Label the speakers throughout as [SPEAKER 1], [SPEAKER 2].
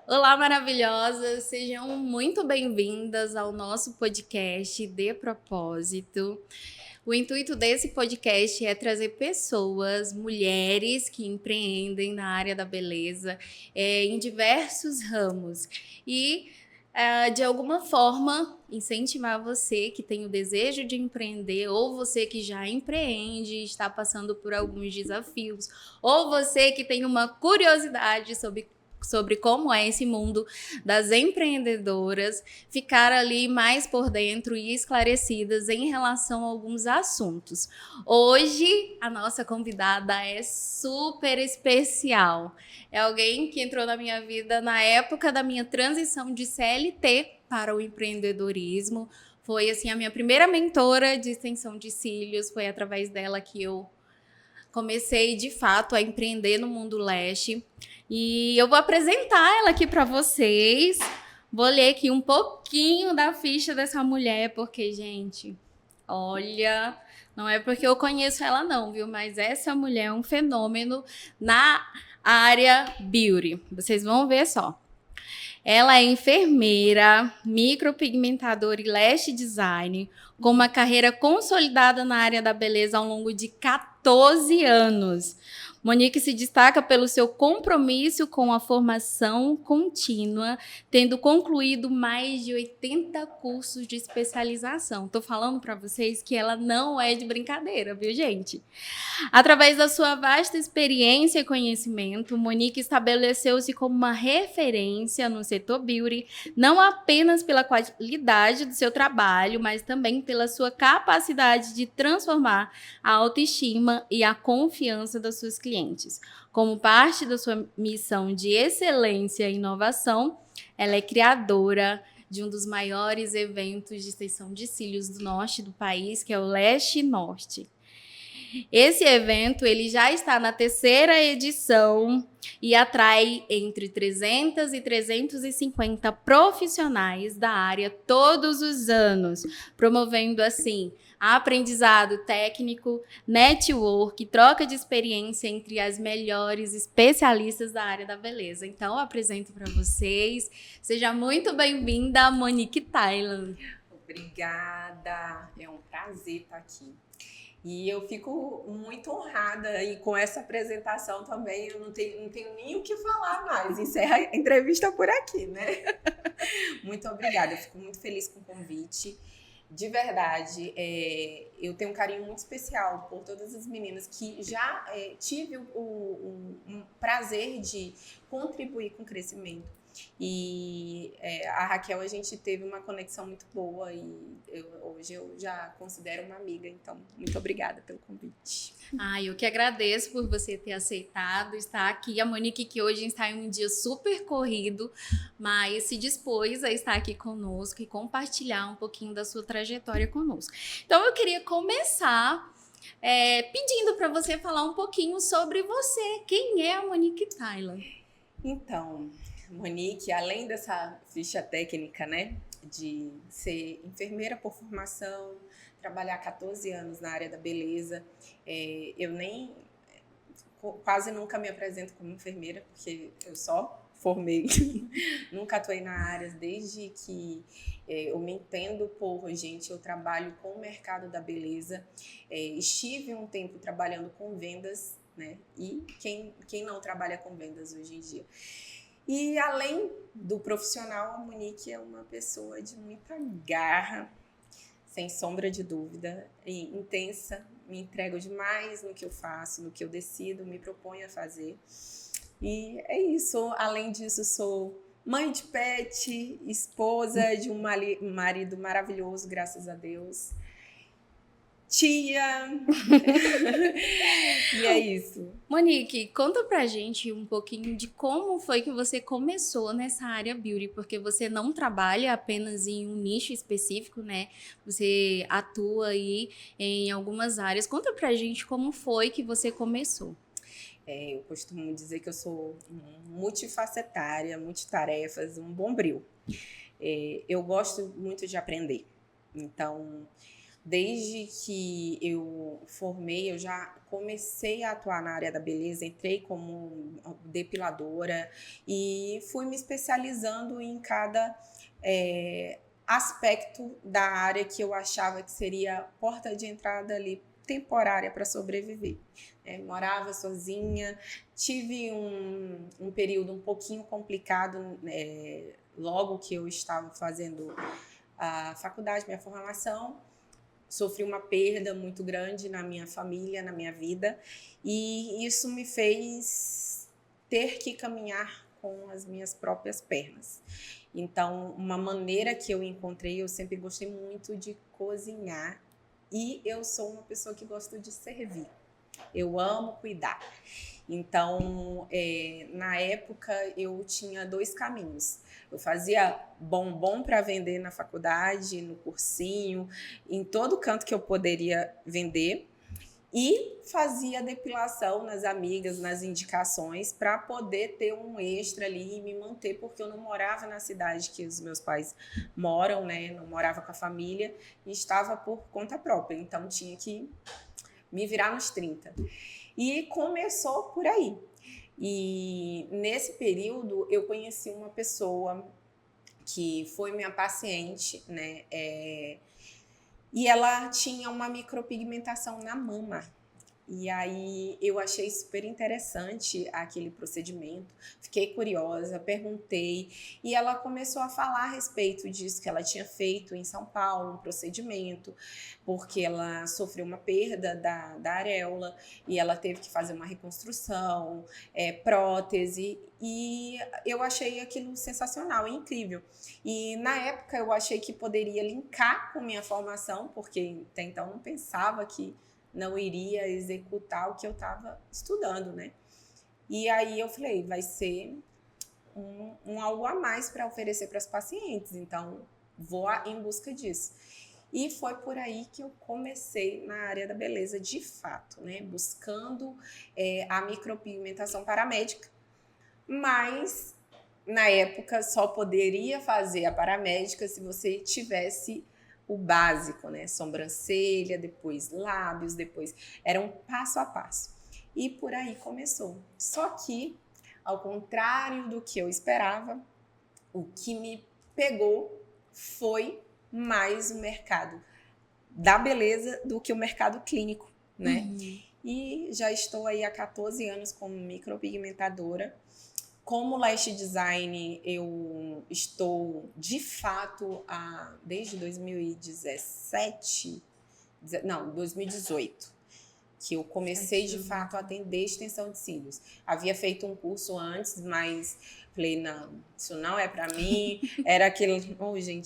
[SPEAKER 1] Olá, maravilhosas! Sejam muito bem-vindas ao nosso podcast De Propósito. O intuito desse podcast é trazer pessoas, mulheres que empreendem na área da beleza, em diversos ramos e, de alguma forma, incentivar você que tem o desejo de empreender, ou você que já empreende e está passando por alguns desafios, ou você que tem uma curiosidade sobre como é esse mundo das empreendedoras, ficar ali mais por dentro e esclarecidas em relação a alguns assuntos. Hoje, a nossa convidada é super especial. É alguém que entrou na minha vida na época da minha transição de CLT para o empreendedorismo. Foi assim a minha primeira mentora de extensão de cílios, foi através dela que eu comecei de fato a empreender no mundo leste. E eu vou apresentar ela aqui para vocês. Vou ler aqui um pouquinho da ficha dessa mulher, porque, gente, olha, não é porque eu conheço ela não, viu? Mas essa mulher é um fenômeno na área beauty. Vocês vão ver só. Ela é enfermeira, micropigmentadora e lash design, com uma carreira consolidada na área da beleza ao longo de 14 anos. Monique se destaca pelo seu compromisso com a formação contínua, tendo concluído mais de 80 cursos de especialização. Tô falando para vocês que ela não é de brincadeira, viu, gente? Através da sua vasta experiência e conhecimento, Monique estabeleceu-se como uma referência no setor beauty, não apenas pela qualidade do seu trabalho, mas também pela sua capacidade de transformar a autoestima e a confiança das suas clientes. Como parte da sua missão de excelência e inovação, ela é criadora de um dos maiores eventos de extensão de cílios do norte do país, que é o Leste Norte. Esse evento ele já está na terceira edição e atrai entre 300 e 350 profissionais da área todos os anos, promovendo assim aprendizado técnico, network, troca de experiência entre as melhores especialistas da área da beleza. Então, eu apresento para vocês. Seja muito bem-vinda, Monique Thailand.
[SPEAKER 2] Obrigada, é um prazer estar aqui. E eu fico muito honrada e com essa apresentação também eu não tenho nem o que falar mais. Encerra a entrevista por aqui, né? Muito obrigada, eu fico muito feliz com o convite. De verdade, eu tenho um carinho muito especial por todas as meninas que já tive um prazer de contribuir com o crescimento. E a Raquel, a gente teve uma conexão muito boa e hoje eu já considero uma amiga, então muito obrigada pelo convite.
[SPEAKER 1] Eu que agradeço por você ter aceitado estar aqui. A Monique, que hoje está em um dia super corrido, mas se dispôs a estar aqui conosco e compartilhar um pouquinho da sua trajetória conosco. Então, eu queria começar pedindo para você falar um pouquinho sobre você. Quem é a Monique Thailand?
[SPEAKER 2] Então, Monique, além dessa ficha técnica, né, de ser enfermeira por formação, trabalhar 14 anos na área da beleza, eu nem quase nunca me apresento como enfermeira, porque eu só formei, nunca atuei na área, desde que eu me entendo por gente, eu trabalho com o mercado da beleza, estive um tempo trabalhando com vendas, né, e quem não trabalha com vendas hoje em dia. E além do profissional, a Monique é uma pessoa de muita garra, sem sombra de dúvida, e intensa, me entrego demais no que eu faço, no que eu decido, me proponho a fazer. E é isso. Além disso, sou mãe de pet, esposa de um marido maravilhoso, graças a Deus. Tia! E é isso.
[SPEAKER 1] Monique, conta pra gente um pouquinho de como foi que você começou nessa área beauty, porque você não trabalha apenas em um nicho específico, né? Você atua aí em algumas áreas. Conta pra gente como foi que você começou.
[SPEAKER 2] Eu costumo dizer que eu sou multifacetária, multitarefas, um bombril. Eu gosto muito de aprender. Então, Desde que eu formei, eu já comecei a atuar na área da beleza, entrei como depiladora e fui me especializando em cada aspecto da área que eu achava que seria porta de entrada ali temporária para sobreviver. Morava sozinha, tive um período um pouquinho complicado logo que eu estava fazendo a faculdade, minha formação. Sofri uma perda muito grande na minha família, na minha vida, e isso me fez ter que caminhar com as minhas próprias pernas. Então, uma maneira que eu encontrei, eu sempre gostei muito de cozinhar, e eu sou uma pessoa que gosta de servir. Eu amo cuidar. Então, na época, eu tinha 2 caminhos. Eu fazia bombom para vender na faculdade, no cursinho, em todo canto que eu poderia vender. E fazia depilação nas amigas, nas indicações, para poder ter um extra ali e me manter, porque eu não morava na cidade que os meus pais moram, né? Não morava com a família e estava por conta própria. Então, tinha que me virar nos 30. E começou por aí. E nesse período eu conheci uma pessoa que foi minha paciente, né? E ela tinha uma micropigmentação na mama. E aí eu achei super interessante aquele procedimento, fiquei curiosa, perguntei, e ela começou a falar a respeito disso, que ela tinha feito em São Paulo um procedimento, porque ela sofreu uma perda da areola e ela teve que fazer uma reconstrução, prótese, e eu achei aquilo sensacional, incrível. E na época eu achei que poderia linkar com minha formação, porque até então não pensava que não iria executar o que eu estava estudando, né? E aí eu falei, vai ser um algo a mais para oferecer para as pacientes, então vou em busca disso. E foi por aí que eu comecei na área da beleza de fato, né? Buscando a micropigmentação paramédica, mas na época só poderia fazer a paramédica se você tivesse o básico, né? Sobrancelha, depois lábios, depois era um passo a passo. E por aí começou. Só que, ao contrário do que eu esperava, o que me pegou foi mais o mercado da beleza do que o mercado clínico, né?
[SPEAKER 1] Uhum.
[SPEAKER 2] E já estou aí há 14 anos como micropigmentadora. Como lash design, eu estou, de fato, desde 2017, não, 2018, que eu comecei, de fato, a atender extensão de cílios. Havia feito um curso antes, mas falei, não, isso não é pra mim. Era aquele,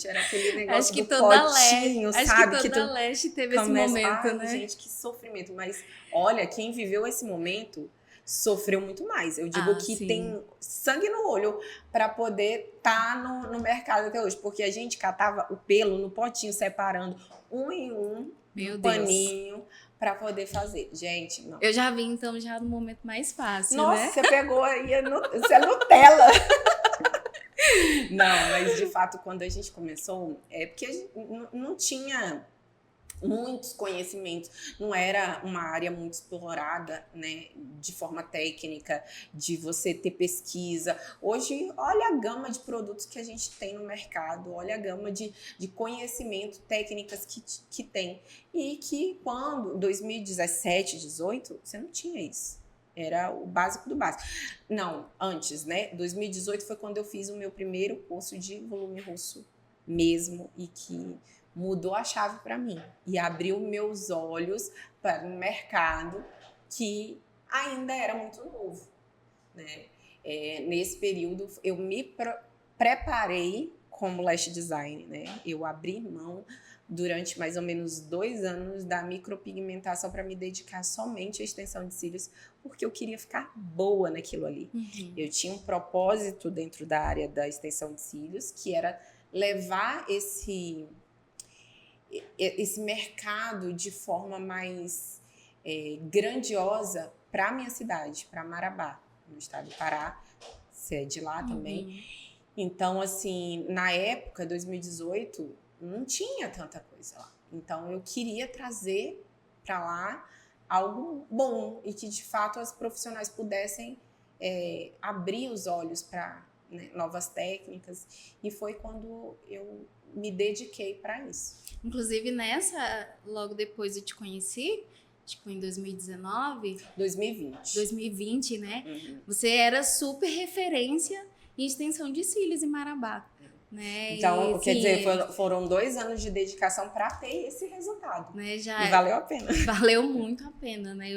[SPEAKER 2] era aquele negócio do potinho, sabe?
[SPEAKER 1] Acho que toda lash teve esse momento, né?
[SPEAKER 2] Gente, que sofrimento. Mas, olha, quem viveu esse momento sofreu muito mais. Eu digo que
[SPEAKER 1] sim.
[SPEAKER 2] tem sangue no olho para poder estar no mercado até hoje, porque a gente catava o pelo no potinho, separando um em um, no paninho, para poder fazer. Gente, não.
[SPEAKER 1] Eu já vi, então, já no momento mais fácil,
[SPEAKER 2] Nossa,
[SPEAKER 1] né?
[SPEAKER 2] você pegou aí, você é Nutella. Não, mas de fato, quando a gente começou, porque a gente não tinha muitos conhecimentos, não era uma área muito explorada, né, de forma técnica, de você ter pesquisa. Hoje, olha a gama de produtos que a gente tem no mercado, olha a gama de conhecimento, técnicas que tem. E que quando, 2017, 2018, você não tinha isso. Era o básico do básico. Não, antes, né? 2018 foi quando eu fiz o meu primeiro curso de volume russo mesmo, e que mudou a chave para mim e abriu meus olhos para um mercado que ainda era muito novo, né? Nesse período eu me preparei como lash design, né? Eu abri mão durante mais ou menos 2 anos da micropigmentação para me dedicar somente à extensão de cílios, porque eu queria ficar boa naquilo ali.
[SPEAKER 1] Uhum.
[SPEAKER 2] Eu tinha um propósito dentro da área da extensão de cílios, que era levar esse mercado de forma mais grandiosa para a minha cidade, para Marabá, no estado do Pará, você é de lá também. Então, assim, na época, 2018, não tinha tanta coisa lá. Então, eu queria trazer para lá algo bom e que, de fato, as profissionais pudessem abrir os olhos para, né, novas técnicas. E foi quando eu me dediquei para isso.
[SPEAKER 1] Inclusive, logo depois eu te conheci, acho que foi em 2019. 2020, né?
[SPEAKER 2] Uhum.
[SPEAKER 1] Você era super referência em extensão de cílios em Marabá. Né?
[SPEAKER 2] Então, quer dizer, foram 2 anos de dedicação para ter esse resultado.
[SPEAKER 1] Né?
[SPEAKER 2] E valeu a pena.
[SPEAKER 1] Valeu muito a pena, né?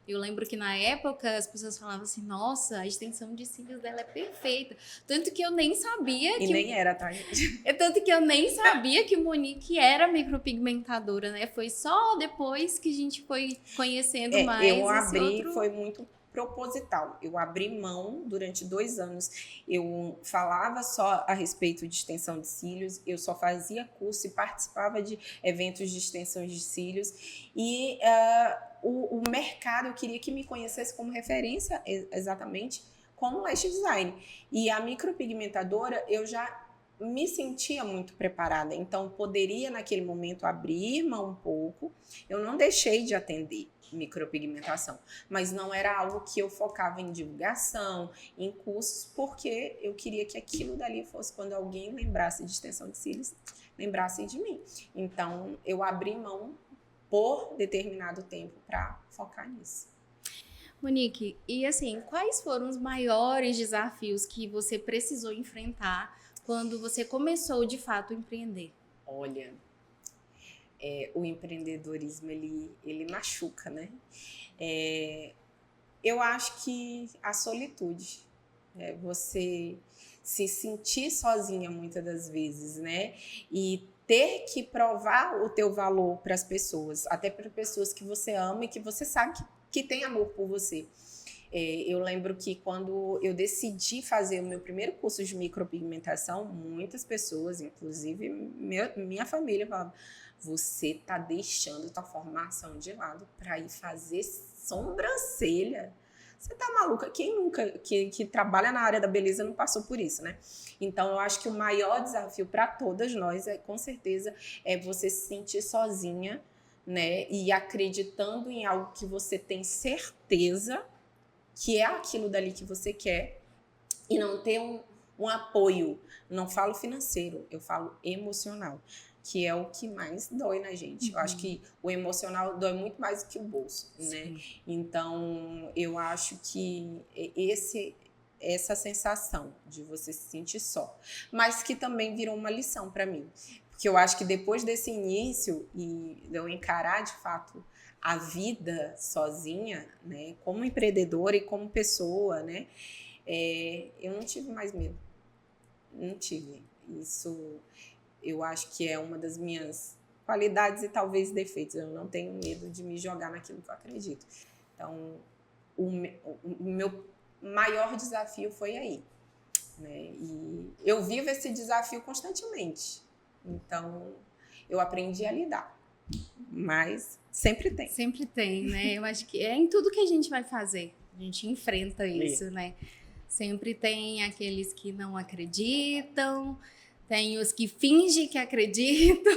[SPEAKER 1] Eu lembro que na época as pessoas falavam assim, nossa, a extensão de cílios dela é perfeita. Tanto que eu nem sabia que...
[SPEAKER 2] E nem era, tá, gente?
[SPEAKER 1] Tanto que eu nem sabia que Monique era micropigmentadora, né? Foi só depois que a gente foi conhecendo mais
[SPEAKER 2] eu abri, foi muito proposital. Eu abri mão durante 2 anos. Eu falava só a respeito de extensão de cílios, eu só fazia curso e participava de eventos de extensão de cílios. E o mercado, eu queria que me conhecesse como referência exatamente como lash design. E a micropigmentadora, eu já me sentia muito preparada. Então, poderia naquele momento abrir mão um pouco. Eu não deixei de atender micropigmentação, mas não era algo que eu focava em divulgação, em cursos, porque eu queria que aquilo dali fosse quando alguém lembrasse de extensão de cílios, lembrasse de mim. Então, eu abri mão por determinado tempo para focar nisso.
[SPEAKER 1] Monique, e assim, quais foram os maiores desafios que você precisou enfrentar quando você começou de fato a empreender?
[SPEAKER 2] Olha, o empreendedorismo, ele machuca, né? Eu acho que a solitude, você se sentir sozinha muitas das vezes, né? E ter que provar o teu valor para as pessoas, até para pessoas que você ama e que você sabe que tem amor por você. Eu lembro que quando eu decidi fazer o meu primeiro curso de micropigmentação, muitas pessoas, inclusive minha família, falavam: você tá deixando tua formação de lado para ir fazer sobrancelha? Você tá maluca? Quem nunca que trabalha na área da beleza não passou por isso, né? Então, eu acho que o maior desafio para todas nós com certeza, você se sentir sozinha, né? E acreditando em algo que você tem certeza que é aquilo dali que você quer e não ter um apoio. Não falo financeiro, eu falo emocional, que é o que mais dói na gente. Eu acho que o emocional dói muito mais do que o bolso, né? Então, eu acho que essa sensação de você se sentir só, mas que também virou uma lição para mim. Porque eu acho que depois desse início e de eu encarar de fato a vida sozinha, né, como empreendedora e como pessoa, né, eu não tive mais medo. Não tive. Isso eu acho que é uma das minhas qualidades e talvez defeitos. Eu não tenho medo de me jogar naquilo que eu acredito. Então, o meu maior desafio foi aí, né? E eu vivo esse desafio constantemente. Então, eu aprendi a lidar. Mas sempre tem.
[SPEAKER 1] Sempre tem, né? Eu acho que é em tudo que a gente vai fazer. A gente enfrenta isso, né? Sempre tem aqueles que não acreditam, tem os que fingem que acreditam.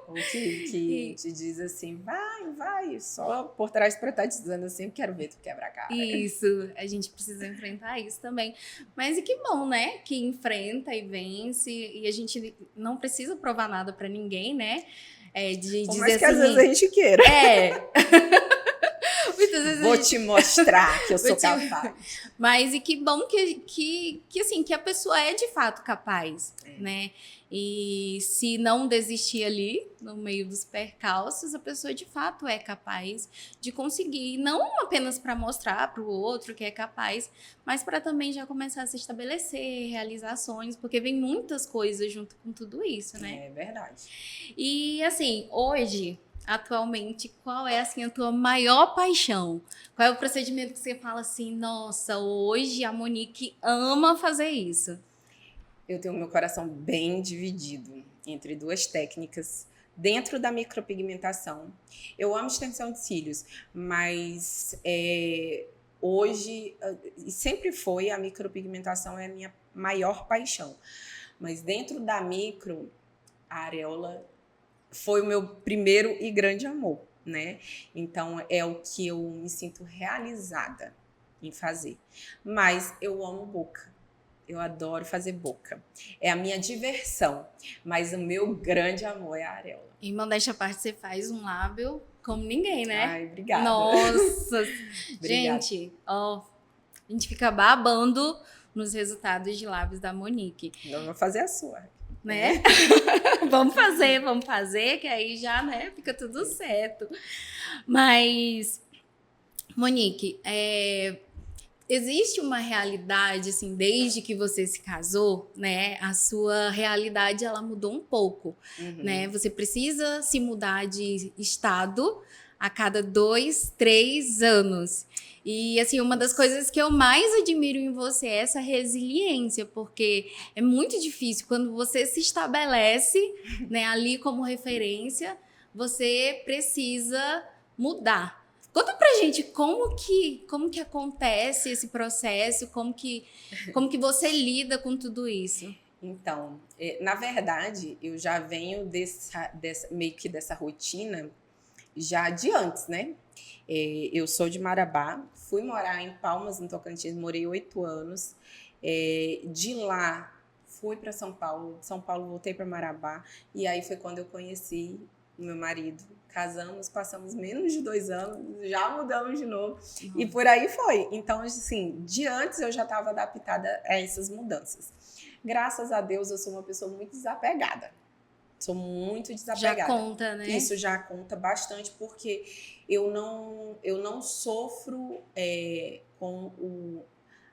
[SPEAKER 2] Ou que te diz assim, vai, só por trás para estar te dizendo assim, quero ver tu quebrar a cara.
[SPEAKER 1] Isso, a gente precisa enfrentar isso também. Mas e que bom, né? Que enfrenta e vence, e a gente não precisa provar nada para ninguém, né? De
[SPEAKER 2] Por
[SPEAKER 1] dizer
[SPEAKER 2] mais que
[SPEAKER 1] assim,
[SPEAKER 2] às vezes a gente queira.
[SPEAKER 1] Muitas vezes
[SPEAKER 2] Vou te mostrar que eu sou capaz.
[SPEAKER 1] Mas e que bom que a pessoa é de fato capaz, né? E se não desistir ali, no meio dos percalços, a pessoa de fato é capaz de conseguir, não apenas para mostrar para o outro que é capaz, mas para também já começar a se estabelecer, realizações, porque vem muitas coisas junto com tudo isso, né?
[SPEAKER 2] É verdade.
[SPEAKER 1] E assim, hoje, atualmente, qual é assim a tua maior paixão? Qual é o procedimento que você fala assim, nossa, hoje a Monique ama fazer isso?
[SPEAKER 2] Eu tenho meu coração bem dividido entre 2 técnicas dentro da micropigmentação. Eu amo extensão de cílios, mas hoje, e sempre foi, a micropigmentação é a minha maior paixão. Mas dentro da micro, a areola foi o meu primeiro e grande amor, né? Então, é o que eu me sinto realizada em fazer. Mas eu amo boca. Eu adoro fazer boca. É a minha diversão. Mas o meu grande amor é a areola.
[SPEAKER 1] Em modéstia à parte, você faz um lábio como ninguém, né?
[SPEAKER 2] Ai, obrigada.
[SPEAKER 1] Nossa!
[SPEAKER 2] Obrigada.
[SPEAKER 1] Gente, ó, a gente fica babando nos resultados de lábios da Monique,
[SPEAKER 2] Eu vou fazer a sua.
[SPEAKER 1] né? Vamos fazer, que aí já, né, fica tudo certo. Mas, Monique, existe uma realidade, assim, desde que você se casou, né? A sua realidade, ela mudou um pouco, né? Você precisa se mudar de estado a cada 2, 3 anos. E, assim, uma das coisas que eu mais admiro em você é essa resiliência, porque é muito difícil quando você se estabelece, né, ali como referência, você precisa mudar. Conta pra gente como que acontece esse processo, como que você lida com tudo isso.
[SPEAKER 2] Então, na verdade, eu já venho meio que dessa rotina já de antes, né? Eu sou de Marabá, fui morar em Palmas, no Tocantins, morei 8 anos. De lá, fui para São Paulo, de São Paulo voltei para Marabá, e aí foi quando eu conheci o meu marido. Casamos, passamos menos de 2 anos, já mudamos de novo, e por aí foi. Então, assim, de antes eu já estava adaptada a essas mudanças. Graças a Deus, eu sou uma pessoa muito desapegada. Sou muito desapegada.
[SPEAKER 1] Já conta, né?
[SPEAKER 2] Isso já conta bastante, porque eu não sofro com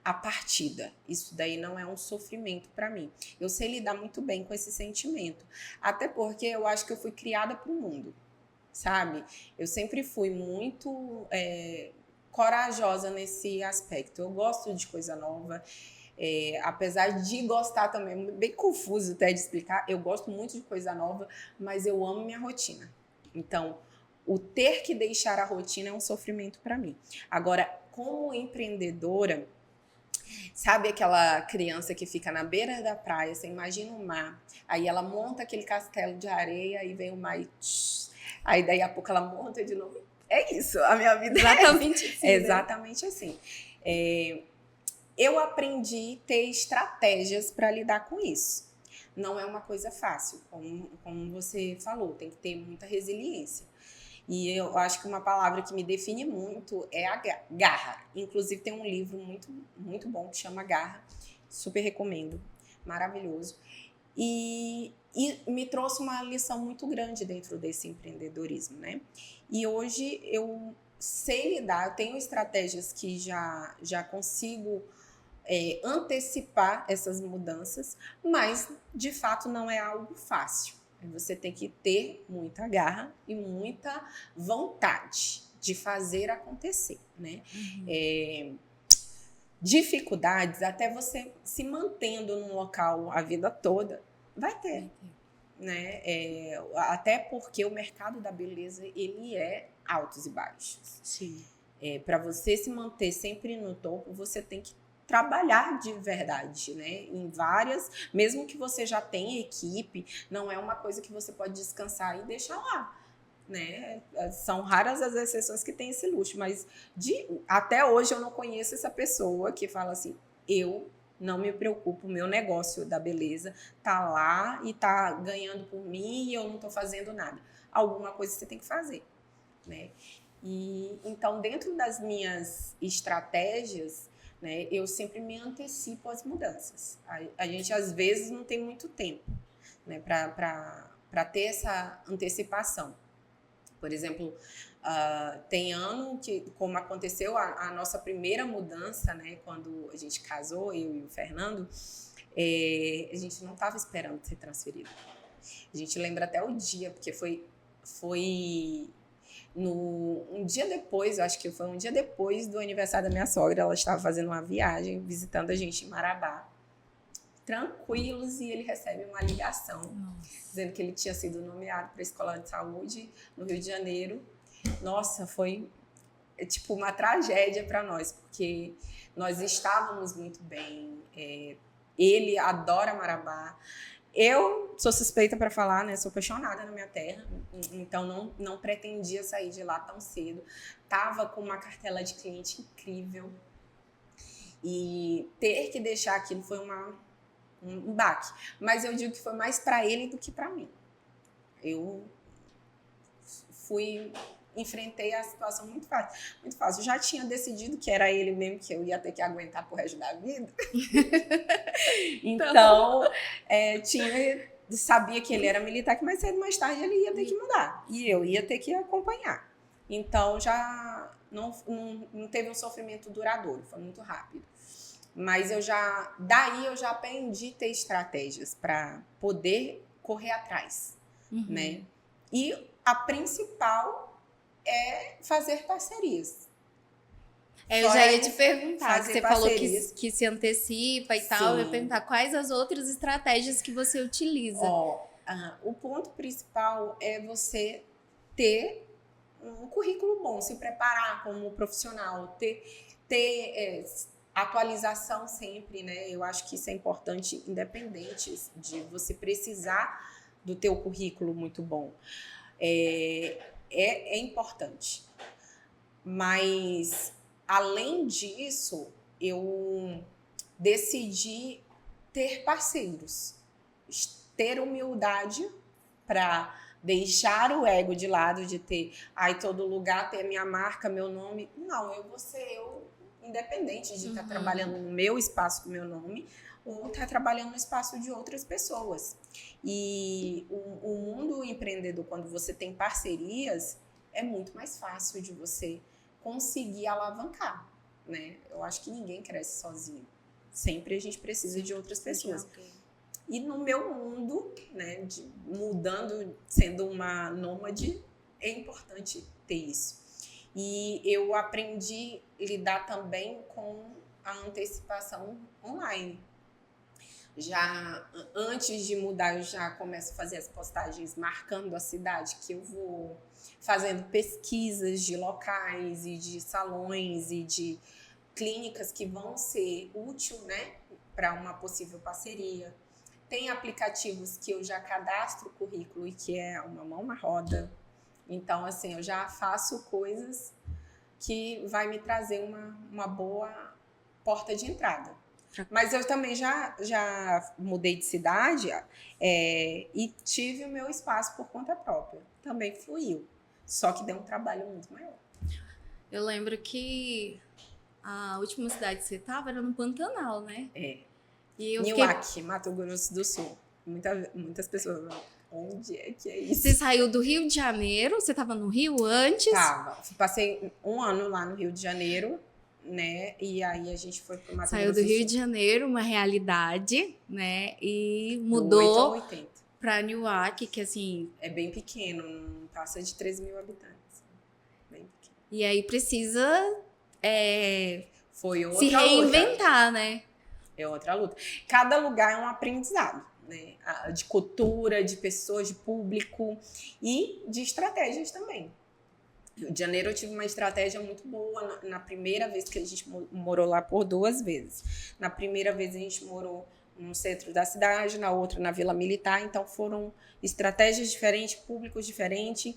[SPEAKER 2] a partida. Isso daí não é um sofrimento para mim. Eu sei lidar muito bem com esse sentimento. Até porque eu acho que eu fui criada para o mundo, sabe? Eu sempre fui muito corajosa nesse aspecto. Eu gosto de coisa nova. Apesar de gostar também, bem confuso até de explicar, eu gosto muito de coisa nova, mas eu amo minha rotina. Então, o ter que deixar a rotina é um sofrimento para mim. Agora, como empreendedora, sabe aquela criança que fica na beira da praia, você imagina o mar, aí ela monta aquele castelo de areia, aí vem o mar e aí daí a pouco ela monta de novo. É isso, a minha vida
[SPEAKER 1] exatamente assim, né?
[SPEAKER 2] Exatamente assim. Eu aprendi a ter estratégias para lidar com isso. Não é uma coisa fácil, como você falou, tem que ter muita resiliência. E eu acho que uma palavra que me define muito é a garra. Inclusive tem um livro muito, muito bom que chama Garra, super recomendo, maravilhoso. E me trouxe uma lição muito grande dentro desse empreendedorismo, né? E hoje eu sei lidar, eu tenho estratégias que já consigo antecipar essas mudanças, mas de fato não é algo fácil. Você tem que ter muita garra e muita vontade de fazer acontecer, né? Dificuldades, até você se mantendo num local a vida toda, vai ter. Né? Até porque o mercado da beleza, ele é altos e baixos.
[SPEAKER 1] Sim.
[SPEAKER 2] Para você se manter sempre no topo, você tem que trabalhar de verdade, né? Em várias, mesmo que você já tenha equipe, não é uma coisa que você pode descansar e deixar lá, né? São raras as exceções que têm esse luxo, mas até hoje eu não conheço essa pessoa que fala assim, eu não me preocupo, o meu negócio da beleza tá lá e tá ganhando por mim e eu não tô fazendo nada. Alguma coisa você tem que fazer, né? E então, dentro das minhas estratégias, né, eu sempre me antecipo às mudanças. A gente, às vezes, não tem muito tempo, né, para ter essa antecipação. Por exemplo, tem ano que, como aconteceu a nossa primeira mudança, né, quando a gente casou, eu e o Fernando, a gente não estava esperando ser transferido. A gente lembra até o dia, porque foi um dia depois, eu acho que foi um dia depois do aniversário da minha sogra, ela estava fazendo uma viagem, visitando a gente em Marabá, tranquilos, e ele recebe uma ligação, dizendo que ele tinha sido nomeado para a Escola de Saúde no Rio de Janeiro. Nossa, foi tipo uma tragédia para nós, porque nós estávamos muito bem, ele adora Marabá, Eu sou suspeita para falar, né? Sou apaixonada na minha terra, então não pretendia sair de lá tão cedo. Tava com uma cartela de cliente incrível e ter que deixar aquilo foi um baque. Mas eu digo que foi mais para ele do que para mim. Eu enfrentei a situação muito fácil, muito fácil. Eu já tinha decidido que era ele mesmo que eu ia ter que aguentar pro resto da vida. Então, sabia que ele era militar, que mais cedo ou mais tarde ele ia ter que mudar. E eu ia ter que acompanhar. Então, já não teve um sofrimento duradouro, foi muito rápido. Mas daí eu já aprendi a ter estratégias para poder correr atrás, né? E a principal é fazer parcerias.
[SPEAKER 1] Eu já ia te perguntar,
[SPEAKER 2] fazer
[SPEAKER 1] você
[SPEAKER 2] parcerias.
[SPEAKER 1] falou que se antecipa e tal, eu ia perguntar quais as outras estratégias que você utiliza.
[SPEAKER 2] O ponto principal é você ter um currículo bom, se preparar como profissional, ter atualização sempre, né? Eu acho que isso é importante, independente de você precisar do teu currículo muito bom. É importante. Mas, além disso, eu decidi ter parceiros, ter humildade para deixar o ego de lado, de ter, todo lugar ter a minha marca, meu nome. Não, eu vou ser eu, independente de estar trabalhando no meu espaço com o meu nome ou estar trabalhando no espaço de outras pessoas. E o mundo empreendedor, quando você tem parcerias, é muito mais fácil de você conseguir alavancar, né? Eu acho que ninguém cresce sozinho. Sempre a gente precisa de outras pessoas. E no meu mundo, né, sendo uma nômade, é importante ter isso. E eu aprendi a lidar também com a antecipação online. Já antes de mudar, eu já começo a fazer as postagens marcando a cidade que eu vou, fazendo pesquisas de locais e de salões e de clínicas que vão ser úteis, né, para uma possível parceria. Tem aplicativos que eu já cadastro o currículo e que é uma mão na roda. Então, assim, eu já faço coisas que vai me trazer uma boa porta de entrada. Mas eu também já mudei de cidade e tive o meu espaço por conta própria. Também fluiu. Só que deu um trabalho muito maior.
[SPEAKER 1] Eu lembro que a última cidade que você estava era no Pantanal, né?
[SPEAKER 2] Niuaque, Mato Grosso do Sul. Muitas pessoas falam, onde é que é isso?
[SPEAKER 1] Você saiu do Rio de Janeiro? Você estava no Rio antes?
[SPEAKER 2] Tava. Passei 1 ano lá no Rio de Janeiro, né? E aí a gente foi pro Mato Grosso do Sul.
[SPEAKER 1] Saiu do Rio de Janeiro, uma realidade, né? E mudou para Niuaque, que assim...
[SPEAKER 2] É bem pequeno, não passa de 13 mil habitantes. Bem pequeno.
[SPEAKER 1] E aí precisa
[SPEAKER 2] foi outra
[SPEAKER 1] se reinventar,
[SPEAKER 2] luta.
[SPEAKER 1] Né?
[SPEAKER 2] É outra luta. Cada lugar é um aprendizado, né? De cultura, de pessoas, de público e de estratégias também. Rio de Janeiro eu tive uma estratégia muito boa na primeira vez que a gente morou lá por 2 vezes. Na primeira vez a gente morou no centro da cidade, na outra na Vila Militar, então foram estratégias diferentes, públicos diferentes.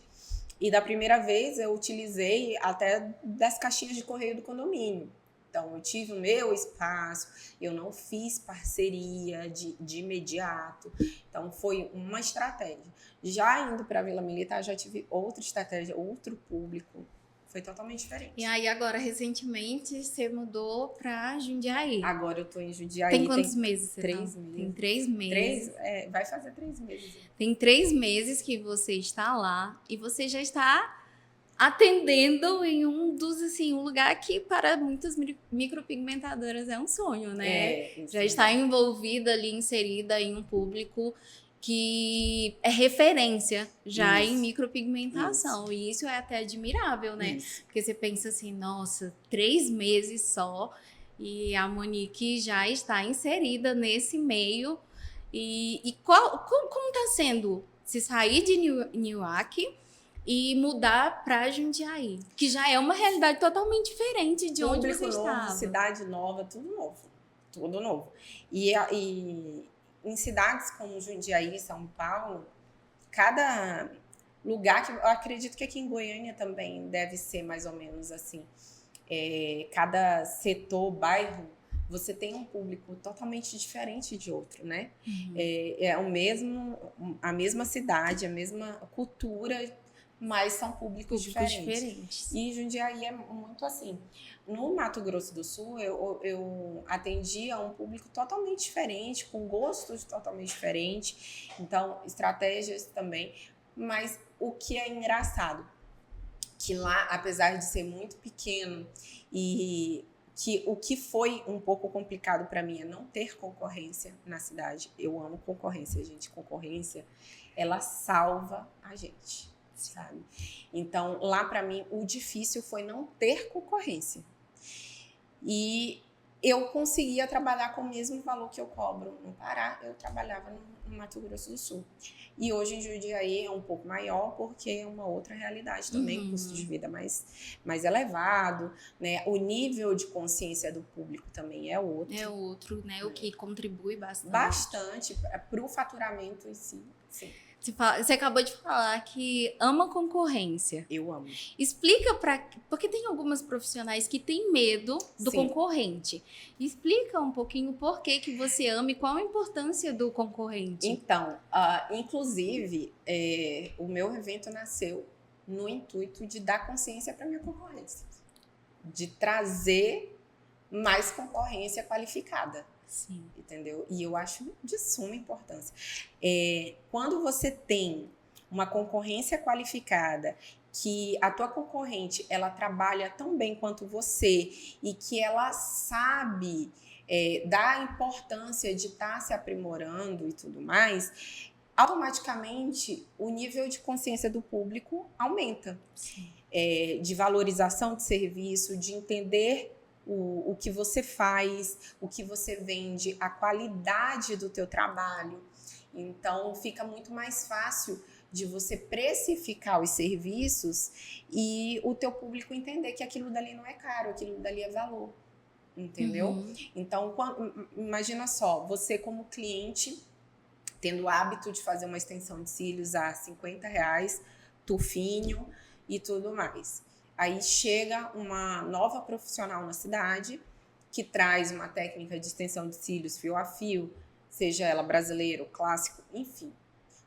[SPEAKER 2] E da primeira vez eu utilizei até das caixinhas de correio do condomínio. Então, eu tive o meu espaço, eu não fiz parceria de imediato. Então, foi uma estratégia. Já indo para a Vila Militar, já tive outra estratégia, outro público. Foi totalmente diferente.
[SPEAKER 1] E aí, agora, recentemente, você mudou para Jundiaí.
[SPEAKER 2] Agora eu estou em Jundiaí.
[SPEAKER 1] Tem quantos meses você
[SPEAKER 2] 3 meses.
[SPEAKER 1] Tem 3 meses.
[SPEAKER 2] Vai fazer 3 meses.
[SPEAKER 1] Tem 3 meses que você está lá e você já está atendendo em um lugar que para muitas micropigmentadoras é um sonho, né? Já está envolvida ali, inserida em um público que é referência já em micropigmentação. E isso é até admirável, né? Porque você pensa assim, nossa, 3 meses só e a Monique já está inserida nesse meio. E como está sendo se sair de Niuaque e mudar para Jundiaí, que já é uma realidade totalmente diferente de onde você estava.
[SPEAKER 2] Cidade nova, tudo novo. E em cidades como Jundiaí, São Paulo, cada lugar, que eu acredito que aqui em Goiânia também deve ser mais ou menos assim, cada setor, bairro, você tem um público totalmente diferente de outro, né? A mesma cidade, a mesma cultura, mas são públicos diferentes. E Jundiaí é muito assim. No Mato Grosso do Sul, eu atendia um público totalmente diferente, com gostos totalmente diferentes, então estratégias também. Mas o que é engraçado, que lá, apesar de ser muito pequeno, e que o que foi um pouco complicado para mim é não ter concorrência na cidade. Eu amo concorrência, gente. Concorrência, ela salva a gente, sabe? Então, lá para mim, o difícil foi não ter concorrência. E eu conseguia trabalhar com o mesmo valor que eu cobro no Pará, eu trabalhava no Mato Grosso do Sul. E hoje em Jundiaí é um pouco maior, porque é uma outra realidade também, custo de vida mais elevado, né? O nível de consciência do público também é outro.
[SPEAKER 1] É outro, né? O que contribui bastante.
[SPEAKER 2] Bastante para o faturamento em si, sim.
[SPEAKER 1] Você acabou de falar que ama concorrência.
[SPEAKER 2] Eu amo.
[SPEAKER 1] Explica porque tem algumas profissionais que têm medo do concorrente. Explica um pouquinho por que você ama e qual a importância do concorrente.
[SPEAKER 2] Então, inclusive, o meu evento nasceu no intuito de dar consciência para minha concorrência. De trazer mais concorrência qualificada.
[SPEAKER 1] Sim.
[SPEAKER 2] Entendeu? E eu acho de suma importância. Quando você tem uma concorrência qualificada, que a tua concorrente ela trabalha tão bem quanto você e que ela sabe dar importância de estar se aprimorando e tudo mais, automaticamente o nível de consciência do público aumenta. De valorização de serviço, de entender o que você faz, o que você vende, a qualidade do teu trabalho. Então, fica muito mais fácil de você precificar os serviços e o teu público entender que aquilo dali não é caro, aquilo dali é valor, entendeu? Então, imagina só, você como cliente, tendo o hábito de fazer uma extensão de cílios a R$50, tufinho e tudo mais. Aí chega uma nova profissional na cidade que traz uma técnica de extensão de cílios fio a fio, seja ela brasileiro, clássico, enfim,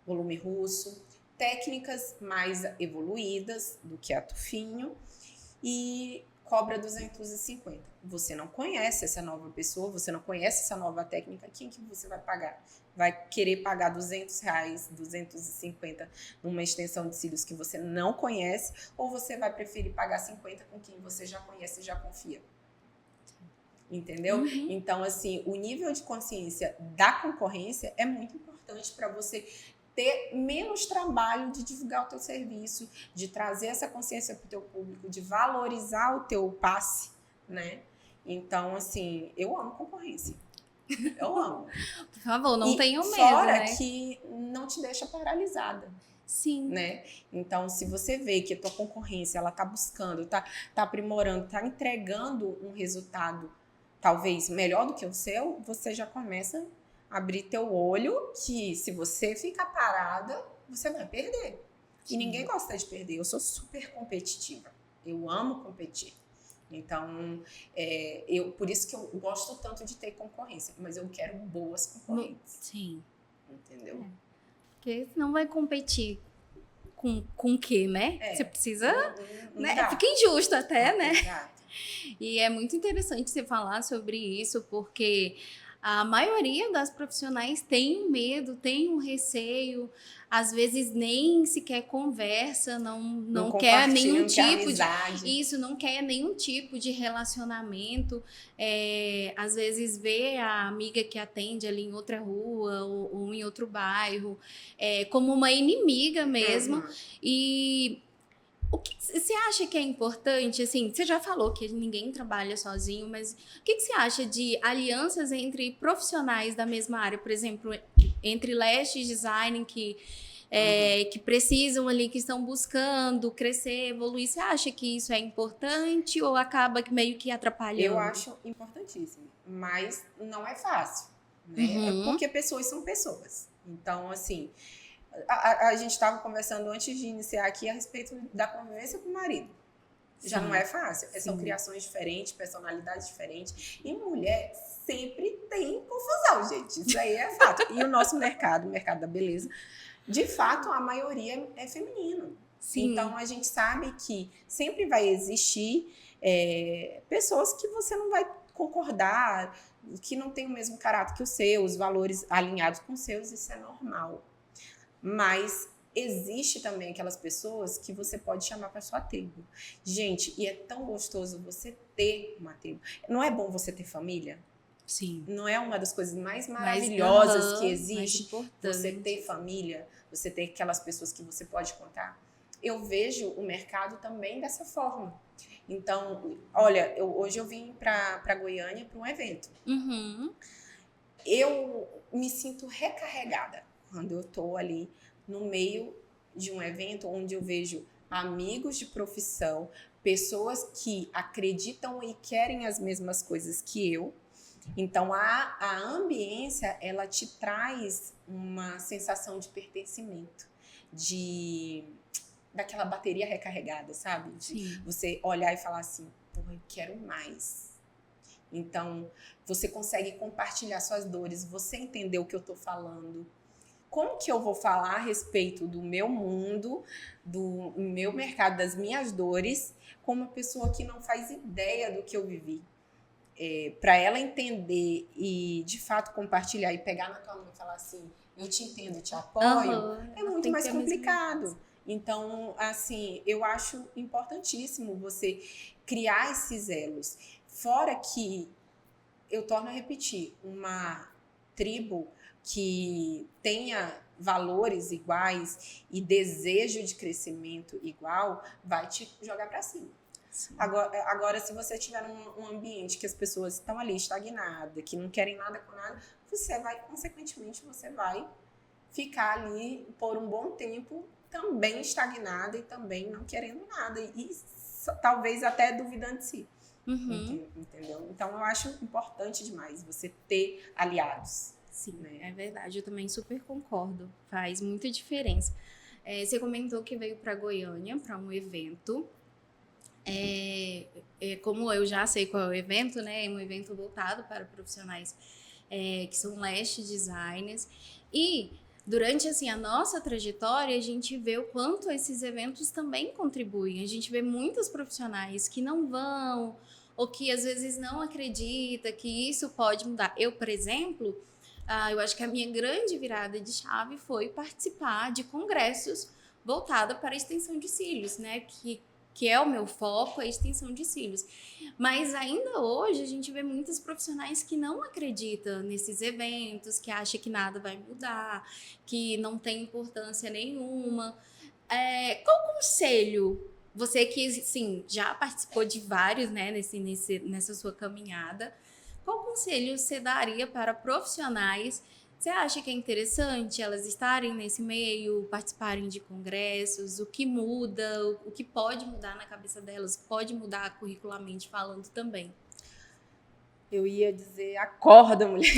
[SPEAKER 2] volume russo, técnicas mais evoluídas do que a tufinho e cobra 250. Você não conhece essa nova pessoa, você não conhece essa nova técnica, quem que você vai pagar? Vai querer pagar R$200, 250 numa extensão de cílios que você não conhece, ou você vai preferir pagar 50 com quem você já conhece e já confia? Entendeu? Então, assim, o nível de consciência da concorrência é muito importante para você ter menos trabalho de divulgar o teu serviço, de trazer essa consciência para o teu público, de valorizar o teu passe, né? Então, assim, eu amo concorrência. Eu amo.
[SPEAKER 1] Por favor, não tenham medo,
[SPEAKER 2] fora,
[SPEAKER 1] né?
[SPEAKER 2] que não te deixa paralisada.
[SPEAKER 1] Sim.
[SPEAKER 2] Né? Então, se você vê que a tua concorrência ela tá buscando, tá aprimorando, tá entregando um resultado talvez melhor do que o seu, você já começa a abrir teu olho que se você ficar parada, você vai perder. Sim. E ninguém gosta de perder. Eu sou super competitiva. Eu amo competir. Então, por isso que eu gosto tanto de ter concorrência, mas eu quero boas concorrentes.
[SPEAKER 1] Sim.
[SPEAKER 2] Entendeu?
[SPEAKER 1] Porque senão vai competir com o quê, né? Você precisa... né? Fica injusto até, né?
[SPEAKER 2] Exato.
[SPEAKER 1] E é muito interessante você falar sobre isso, porque a maioria das profissionais tem um medo, tem um receio, às vezes nem sequer conversa, não quer nenhum tipo de... Isso, não quer nenhum tipo de relacionamento. Às vezes vê a amiga que atende ali em outra rua ou em outro bairro como uma inimiga mesmo. E... o que você acha que é importante? Assim, você já falou que ninguém trabalha sozinho, mas o que você acha de alianças entre profissionais da mesma área? Por exemplo, entre leste e design que precisam ali, que estão buscando crescer, evoluir. Você acha que isso é importante ou acaba meio que atrapalhando?
[SPEAKER 2] Eu acho importantíssimo, mas não é fácil, né? Porque pessoas são pessoas. Então, assim, a gente estava conversando antes de iniciar aqui a respeito da convivência com o marido. Já não é fácil. São criações diferentes, personalidades diferentes. E mulher sempre tem confusão, gente. Isso aí é fato. E o nosso mercado, o mercado da beleza, de fato, a maioria é feminino.
[SPEAKER 1] Sim.
[SPEAKER 2] Então, a gente sabe que sempre vai existir pessoas que você não vai concordar, que não tem o mesmo caráter que o seu, os valores alinhados com os seus, isso é normal. Mas existe também aquelas pessoas que você pode chamar para sua tribo. Gente, e é tão gostoso você ter uma tribo. Não é bom você ter família?
[SPEAKER 1] Sim.
[SPEAKER 2] Não é uma das coisas mais maravilhosas
[SPEAKER 1] mais,
[SPEAKER 2] que existe você
[SPEAKER 1] importante.
[SPEAKER 2] ter família, você ter aquelas pessoas que você pode contar? Eu vejo o mercado também dessa forma. Então, olha, hoje eu vim para Goiânia para um evento. Eu me sinto recarregada quando eu estou ali no meio de um evento onde eu vejo amigos de profissão, pessoas que acreditam e querem as mesmas coisas que eu. Então, a ambiência, ela te traz uma sensação de pertencimento, daquela bateria recarregada, sabe? De você olhar e falar assim, porra, eu quero mais. Então, você consegue compartilhar suas dores, você entender o que eu tô falando. Como que eu vou falar a respeito do meu mundo, do meu mercado, das minhas dores, com uma pessoa que não faz ideia do que eu vivi? Para ela entender e, de fato, compartilhar e pegar na tua mão e falar assim, eu te entendo, te apoio, é muito mais complicado. Então, assim, eu acho importantíssimo você criar esses elos. Fora que, eu torno a repetir, uma tribo que tenha valores iguais e desejo de crescimento igual, vai te jogar para cima. Agora, se você estiver num ambiente que as pessoas estão ali estagnadas, que não querem nada com nada, consequentemente, você vai ficar ali por um bom tempo também estagnada e também não querendo nada. E talvez até duvidando de si. Entendeu? Então, eu acho importante demais você ter aliados.
[SPEAKER 1] Sim, né? É verdade. Eu também super concordo. Faz muita diferença. Você comentou que veio para Goiânia para um evento. Como eu já sei qual é o evento, né? É um evento voltado para profissionais que são lash designers. E durante assim, a nossa trajetória, a gente vê o quanto esses eventos também contribuem. A gente vê muitos profissionais que não vão, ou que às vezes não acredita que isso pode mudar. Eu, por exemplo, eu acho que a minha grande virada de chave foi participar de congressos voltados para a extensão de cílios, né? Que é o meu foco, a extensão de cílios. Mas ainda hoje a gente vê muitos profissionais que não acreditam nesses eventos, que acham que nada vai mudar, que não tem importância nenhuma. Qual conselho, você que sim, já participou de vários, né, nessa sua caminhada, qual conselho você daria para profissionais? Você acha que é interessante elas estarem nesse meio, participarem de congressos? O que muda, o que pode mudar na cabeça delas, pode mudar curricularmente falando também?
[SPEAKER 2] Eu ia dizer, acorda, mulher.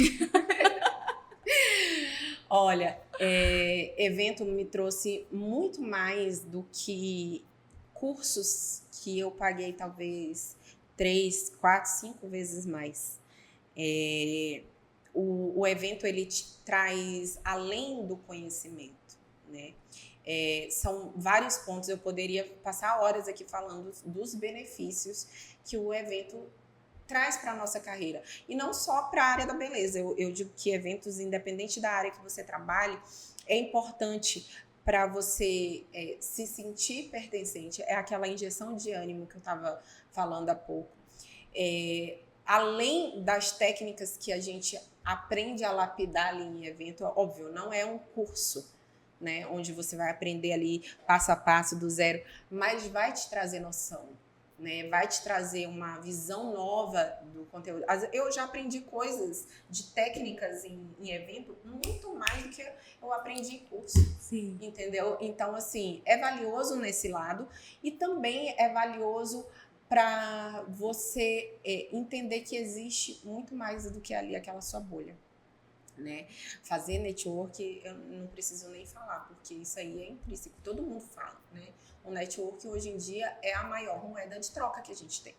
[SPEAKER 2] Olha, evento me trouxe muito mais do que cursos que eu paguei talvez 3, 4, 5 vezes mais. O evento, ele te traz além do conhecimento, né? São vários pontos, eu poderia passar horas aqui falando dos benefícios que o evento traz para a nossa carreira. E não só para a área da beleza, eu digo que eventos, independente da área que você trabalhe, é importante para você se sentir pertencente. É aquela injeção de ânimo que eu estava falando há pouco. Além das técnicas que a gente aprende a lapidar ali em evento, óbvio, não é um curso, né, onde você vai aprender ali passo a passo do zero, mas vai te trazer noção, né, vai te trazer uma visão nova do conteúdo. Eu já aprendi coisas de técnicas em evento muito mais do que eu aprendi em curso.
[SPEAKER 1] Sim.
[SPEAKER 2] Entendeu? Então, assim, é valioso nesse lado e também é valioso para você entender que existe muito mais do que ali aquela sua bolha. né? Fazer network, eu não preciso nem falar, porque isso aí é intrínseco, todo mundo fala, né? O network hoje em dia é a maior moeda de troca que a gente tem,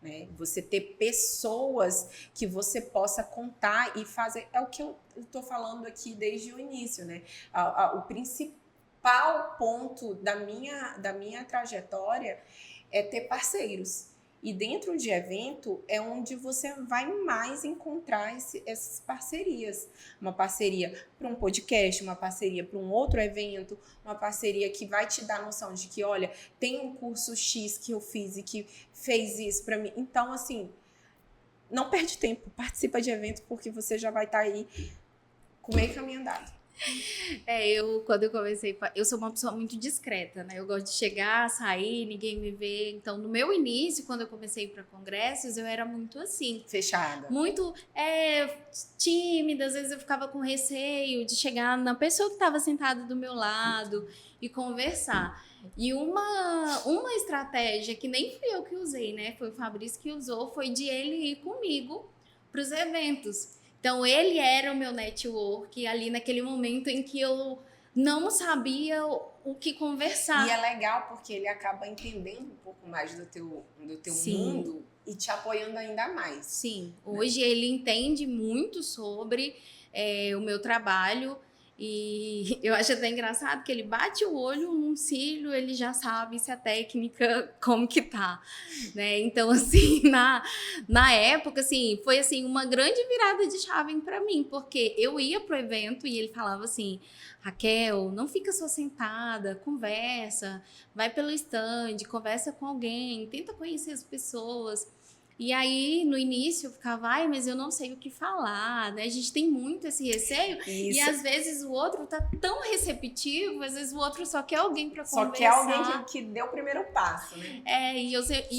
[SPEAKER 2] né? Você ter pessoas que você possa contar e fazer, é o que eu estou falando aqui desde o início, né? O principal ponto da minha trajetória é ter parceiros. E dentro de evento é onde você vai mais encontrar essas parcerias. Uma parceria para um podcast, uma parceria para um outro evento, uma parceria que vai te dar noção de que, olha, tem um curso X que eu fiz e que fez isso para mim. Então, assim, não perde tempo, participa de evento porque você já vai estar aí com meio caminho andado.
[SPEAKER 1] Quando eu comecei, eu sou uma pessoa muito discreta, né? Eu gosto de chegar, sair, ninguém me vê. Então, no meu início, quando eu comecei para congressos, eu era muito assim.
[SPEAKER 2] Fechada.
[SPEAKER 1] Muito tímida, às vezes eu ficava com receio de chegar na pessoa que estava sentada do meu lado e conversar. E uma estratégia que nem fui eu que usei, né? Foi o Fabrício que usou, foi de ele ir comigo para os eventos. Então, ele era o meu network ali naquele momento em que eu não sabia o que conversar.
[SPEAKER 2] E é legal porque ele acaba entendendo um pouco mais do teu mundo e te apoiando ainda mais.
[SPEAKER 1] Sim, hoje ele entende muito sobre o meu trabalho. E eu acho até engraçado que ele bate o olho num cílio, ele já sabe se a técnica, como que tá, né? Então, assim, na época, assim, foi assim, uma grande virada de chave para mim, porque eu ia pro evento e ele falava assim, Raquel, não fica só sentada, conversa, vai pelo stand, conversa com alguém, tenta conhecer as pessoas. E aí, no início, eu ficava, mas eu não sei o que falar, né? A gente tem muito esse receio. Isso. E às vezes o outro tá tão receptivo, às vezes o outro só quer alguém para conversar.
[SPEAKER 2] Só quer alguém que dê o primeiro passo, né?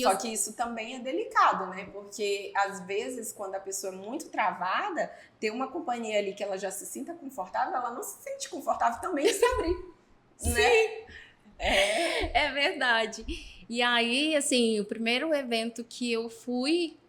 [SPEAKER 1] Só
[SPEAKER 2] que isso também é delicado, né? Porque às vezes, quando a pessoa é muito travada, ter uma companhia ali que ela já se sinta confortável, ela não se sente confortável também de se abrir.
[SPEAKER 1] Sim.
[SPEAKER 2] Né?
[SPEAKER 1] É verdade. E aí, assim, o primeiro evento que eu fui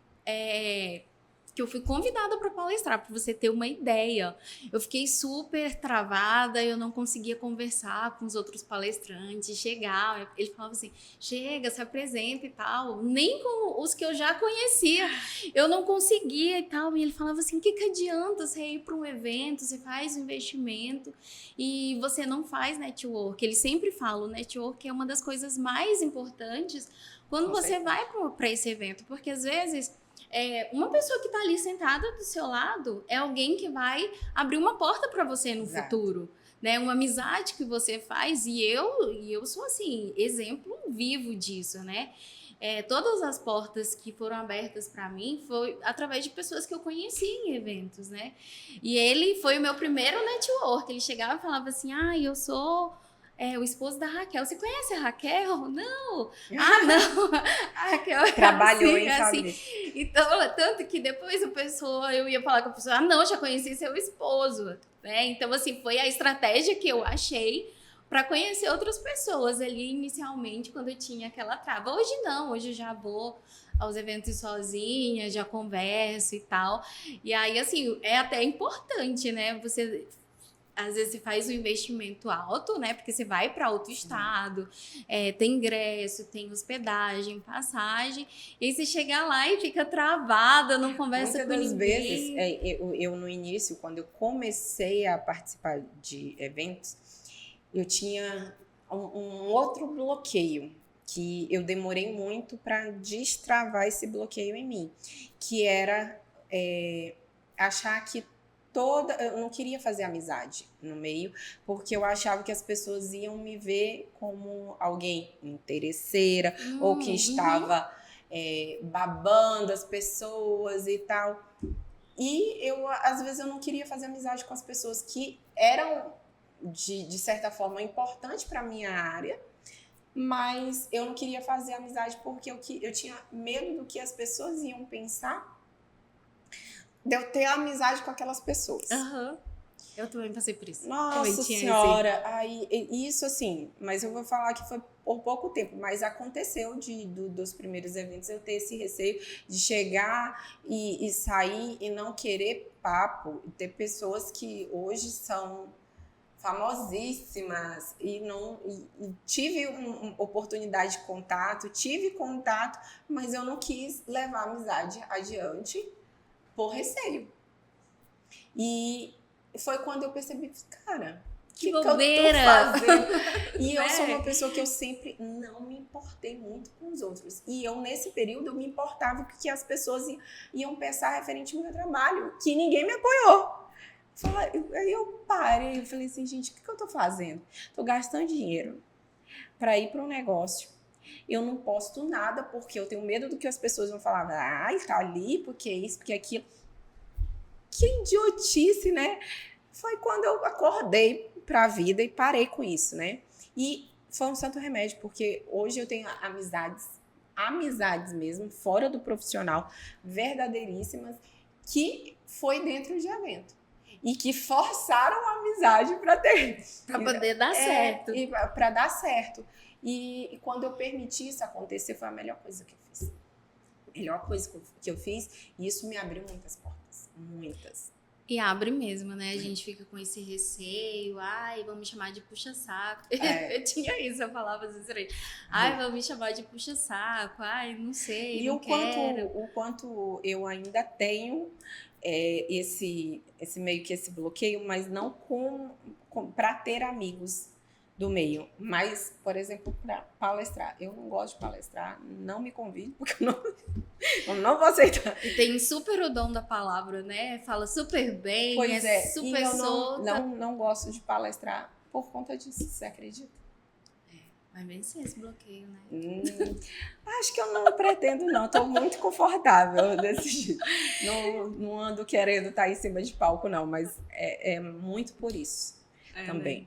[SPEAKER 1] convidada para palestrar, para você ter uma ideia. Eu fiquei super travada, eu não conseguia conversar com os outros palestrantes, chegar, ele falava assim, chega, se apresenta e tal, nem com os que eu já conhecia, eu não conseguia e tal, e ele falava assim, o que adianta você ir para um evento, você faz um investimento e você não faz network. Ele sempre fala, o network é uma das coisas mais importantes quando você vai para esse evento, porque às vezes uma pessoa que está ali sentada do seu lado é alguém que vai abrir uma porta para você no futuro, né? Uma amizade que você faz e eu sou assim, exemplo vivo disso, né? Todas as portas que foram abertas para mim foi através de pessoas que eu conheci em eventos, né? E ele foi o meu primeiro network. Ele chegava e falava assim, eu sou o esposo da Raquel. Você conhece a Raquel? Não. Não. A Raquel
[SPEAKER 2] trabalhou
[SPEAKER 1] assim. Então, tanto que depois eu ia falar com a pessoa, não, já conheci seu esposo. Né? Então, assim, foi a estratégia que eu achei para conhecer outras pessoas ali inicialmente, quando eu tinha aquela trava. Hoje não, hoje eu já vou aos eventos sozinha, já converso e tal. E aí, assim, é até importante, né? Você... Às vezes você faz um investimento alto, né? Porque você vai para outro estado, tem ingresso, tem hospedagem, passagem, e aí você chega lá e fica travada, não conversa com ninguém.
[SPEAKER 2] Muitas vezes, eu no início, quando eu comecei a participar de eventos, eu tinha um outro bloqueio, que eu demorei muito para destravar esse bloqueio em mim, que era achar que eu não queria fazer amizade no meio, porque eu achava que as pessoas iam me ver como alguém interesseira, ou que estava babando as pessoas e tal. E às vezes eu não queria fazer amizade com as pessoas que eram, de certa forma, importantes para a minha área, mas eu não queria fazer amizade porque eu tinha medo do que as pessoas iam pensar de eu ter amizade com aquelas pessoas.
[SPEAKER 1] Uhum. Eu também passei por isso.
[SPEAKER 2] Nossa Senhora, aí, isso assim, mas eu vou falar que foi por pouco tempo, mas aconteceu dos primeiros eventos eu ter esse receio de chegar e sair e não querer papo, e ter pessoas que hoje são famosíssimas e não e tive uma oportunidade de contato, tive contato, mas eu não quis levar a amizade adiante por receio. E foi quando eu percebi, cara,
[SPEAKER 1] que
[SPEAKER 2] eu tô
[SPEAKER 1] bobeira!
[SPEAKER 2] fazendo? E eu
[SPEAKER 1] Né?
[SPEAKER 2] sou uma pessoa que eu sempre não me importei muito com os outros. E eu, nesse período, eu me importava com o que as pessoas iam pensar referente ao meu trabalho, que ninguém me apoiou. Aí eu parei e falei assim, gente, o que eu tô fazendo? Tô gastando dinheiro para ir para um negócio. Eu não posto nada porque eu tenho medo do que as pessoas vão falar. Ai, tá ali, porque isso, porque aquilo. Que idiotice, né? Foi quando eu acordei para a vida e parei com isso, né? E foi um santo remédio, porque hoje eu tenho amizades mesmo, fora do profissional, verdadeiríssimas, que foi dentro de evento. E que forçaram a amizade para ter.
[SPEAKER 1] Para poder dar certo.
[SPEAKER 2] Para dar certo. E quando eu permiti isso acontecer, foi a melhor coisa que eu fiz. A melhor coisa que eu fiz, e isso me abriu muitas portas. Muitas.
[SPEAKER 1] E abre mesmo, né? A gente fica com esse receio. Ai, vão me chamar de puxa-saco. Eu tinha isso, eu falava às vezes. Ai, vão me chamar de puxa-saco. Ai, não sei,
[SPEAKER 2] e
[SPEAKER 1] não quero.
[SPEAKER 2] O quanto eu ainda tenho esse meio que esse bloqueio, mas não para ter amigos do meio. Mas, por exemplo, para palestrar. Eu não gosto de palestrar, não me convide, porque eu não vou aceitar.
[SPEAKER 1] E tem super o dom da palavra, né? Fala super bem,
[SPEAKER 2] pois
[SPEAKER 1] é super
[SPEAKER 2] e eu
[SPEAKER 1] solta.
[SPEAKER 2] não gosto de palestrar por conta disso, você acredita?
[SPEAKER 1] Vai vencer esse bloqueio, né?
[SPEAKER 2] Acho que eu não pretendo, não. Estou muito confortável desse jeito. Não ando querendo estar em cima de palco, não. Mas é muito por isso também.
[SPEAKER 1] Né?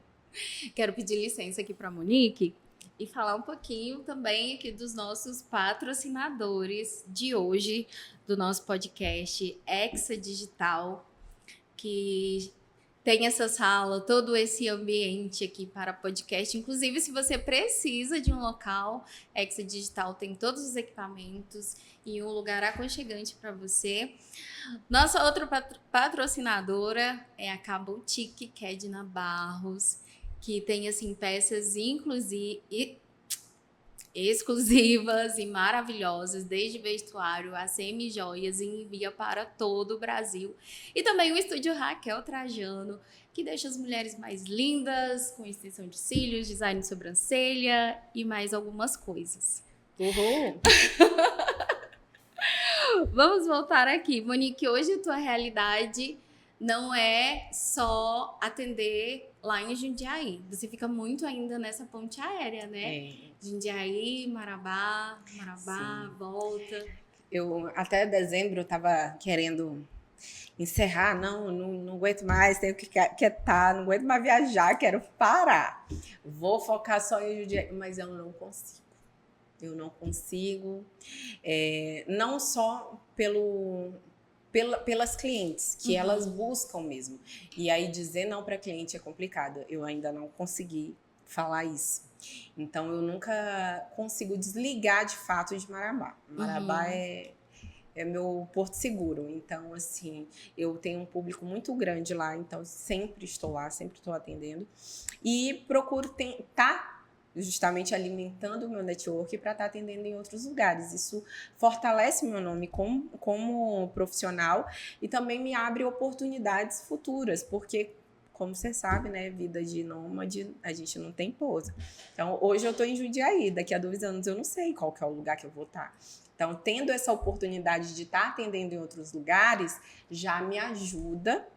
[SPEAKER 1] Quero pedir licença aqui para a Monique e falar um pouquinho também aqui dos nossos patrocinadores de hoje, do nosso podcast Hexa Digital, que tem essa sala, todo esse ambiente aqui para podcast. Inclusive, se você precisa de um local, Hexa Digital tem todos os equipamentos e um lugar aconchegante para você. Nossa outra patrocinadora é a Cabotique, que é Edna Barros, que tem assim peças exclusivas e maravilhosas, desde vestuário a semi-joias, e envia para todo o Brasil. E também o estúdio Raquel Trajano, que deixa as mulheres mais lindas, com extensão de cílios, design de sobrancelha e mais algumas coisas.
[SPEAKER 2] Uhul!
[SPEAKER 1] Vamos voltar aqui. Monique, hoje a tua realidade não é só atender lá em Jundiaí. Você fica muito ainda nessa ponte aérea, né? Jundiaí, Marabá, Sim. Volta.
[SPEAKER 2] Eu até dezembro eu estava querendo encerrar, não aguento mais, tenho que quietar, não aguento mais viajar, quero parar. Vou focar só em Jundiaí, mas eu não consigo. Eu não consigo, não só pelas clientes, que elas buscam mesmo. E aí dizer não para cliente é complicado. Eu ainda não consegui falar isso. Então, eu nunca consigo desligar de fato de Marabá. Marabá é meu porto seguro. Então, assim, eu tenho um público muito grande lá, então sempre estou lá, sempre estou atendendo. E procuro estar justamente alimentando o meu network para estar atendendo em outros lugares. Isso fortalece meu nome como profissional e também me abre oportunidades futuras, porque, como você sabe, né, vida de nômade, a gente não tem pousa. Então, hoje eu estou em Jundiaí, daqui a 2 anos eu não sei qual que é o lugar que eu vou estar. Então, tendo essa oportunidade de estar atendendo em outros lugares, já me ajuda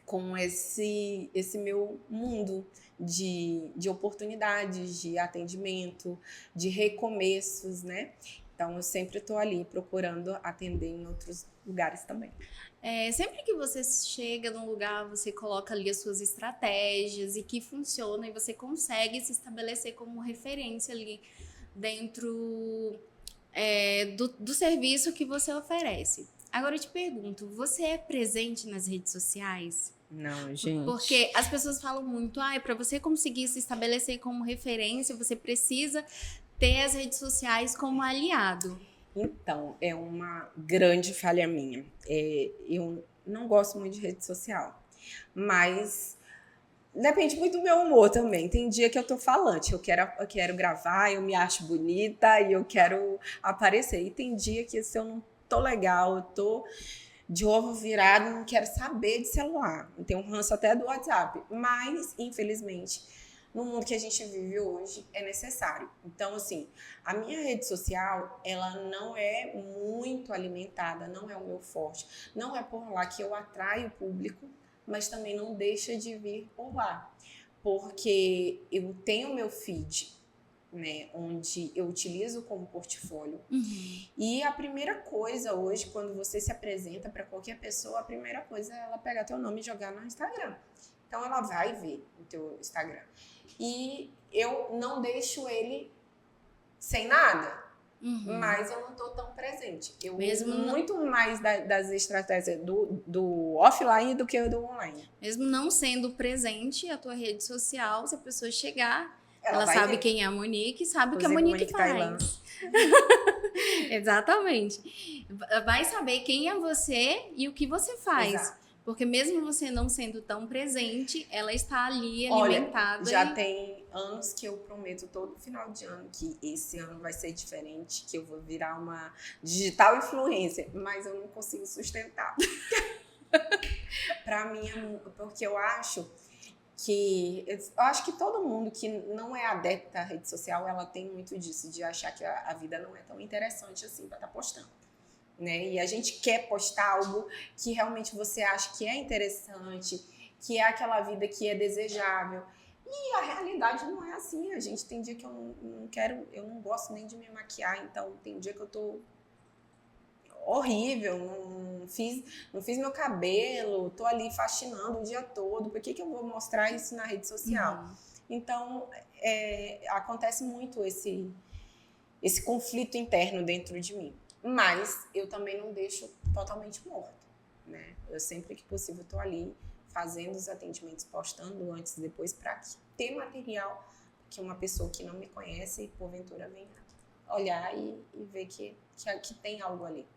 [SPEAKER 2] com esse meu mundo de oportunidades, de atendimento, de recomeços, né? Então, eu sempre estou ali procurando atender em outros lugares também.
[SPEAKER 1] Sempre que você chega num lugar, você coloca ali as suas estratégias e que funcionam e você consegue se estabelecer como referência ali dentro do serviço que você oferece. Agora eu te pergunto, você é presente nas redes sociais?
[SPEAKER 2] Não, gente.
[SPEAKER 1] Porque as pessoas falam muito, para você conseguir se estabelecer como referência, você precisa ter as redes sociais como aliado.
[SPEAKER 2] Então, é uma grande falha minha. Eu não gosto muito de rede social, mas depende muito do meu humor também. Tem dia que eu tô falante, eu quero gravar, eu me acho bonita e eu quero aparecer. E tem dia que se eu não tô legal, eu tô de ovo virado, não quero saber de celular. Eu tenho um ranço até do WhatsApp. Mas, infelizmente, no mundo que a gente vive hoje, é necessário. Então, assim, a minha rede social, ela não é muito alimentada, não é o meu forte. Não é por lá que eu atraio o público, mas também não deixa de vir por lá. Porque eu tenho meu feed, né, onde eu utilizo como portfólio. E a primeira coisa hoje, quando você se apresenta para qualquer pessoa, a primeira coisa é ela pegar teu nome e jogar no Instagram. Então, ela vai ver o teu Instagram. E eu não deixo ele sem nada, mas eu não estou tão presente. Eu uso muito mais das estratégias do offline do que do online.
[SPEAKER 1] Mesmo não sendo presente a tua rede social, se a pessoa chegar, ela sabe ver quem é a Monique, sabe o que a Monique faz. Exatamente. Vai saber quem é você e o que você faz. Exato. Porque mesmo você não sendo tão presente, ela está ali alimentada.
[SPEAKER 2] Olha, já tem anos que eu prometo todo final de ano que esse ano vai ser diferente, que eu vou virar uma digital influencer, mas eu não consigo sustentar. Pra mim, porque eu acho que todo mundo que não é adepto à rede social, ela tem muito disso, de achar que a vida não é tão interessante assim pra estar postando. Né? E a gente quer postar algo que realmente você acha que é interessante, que é aquela vida que é desejável. E a realidade não é assim. A gente tem dia que eu não gosto nem de me maquiar, então tem dia que eu tô horrível, não fiz meu cabelo, tô ali faxinando o dia todo. Por que eu vou mostrar isso na rede social? Então, acontece muito esse conflito interno dentro de mim. Mas eu também não deixo totalmente morto, né? Eu sempre que possível estou ali fazendo os atendimentos, postando antes e depois, para ter material que uma pessoa que não me conhece, porventura, venha olhar e ver que tem algo ali.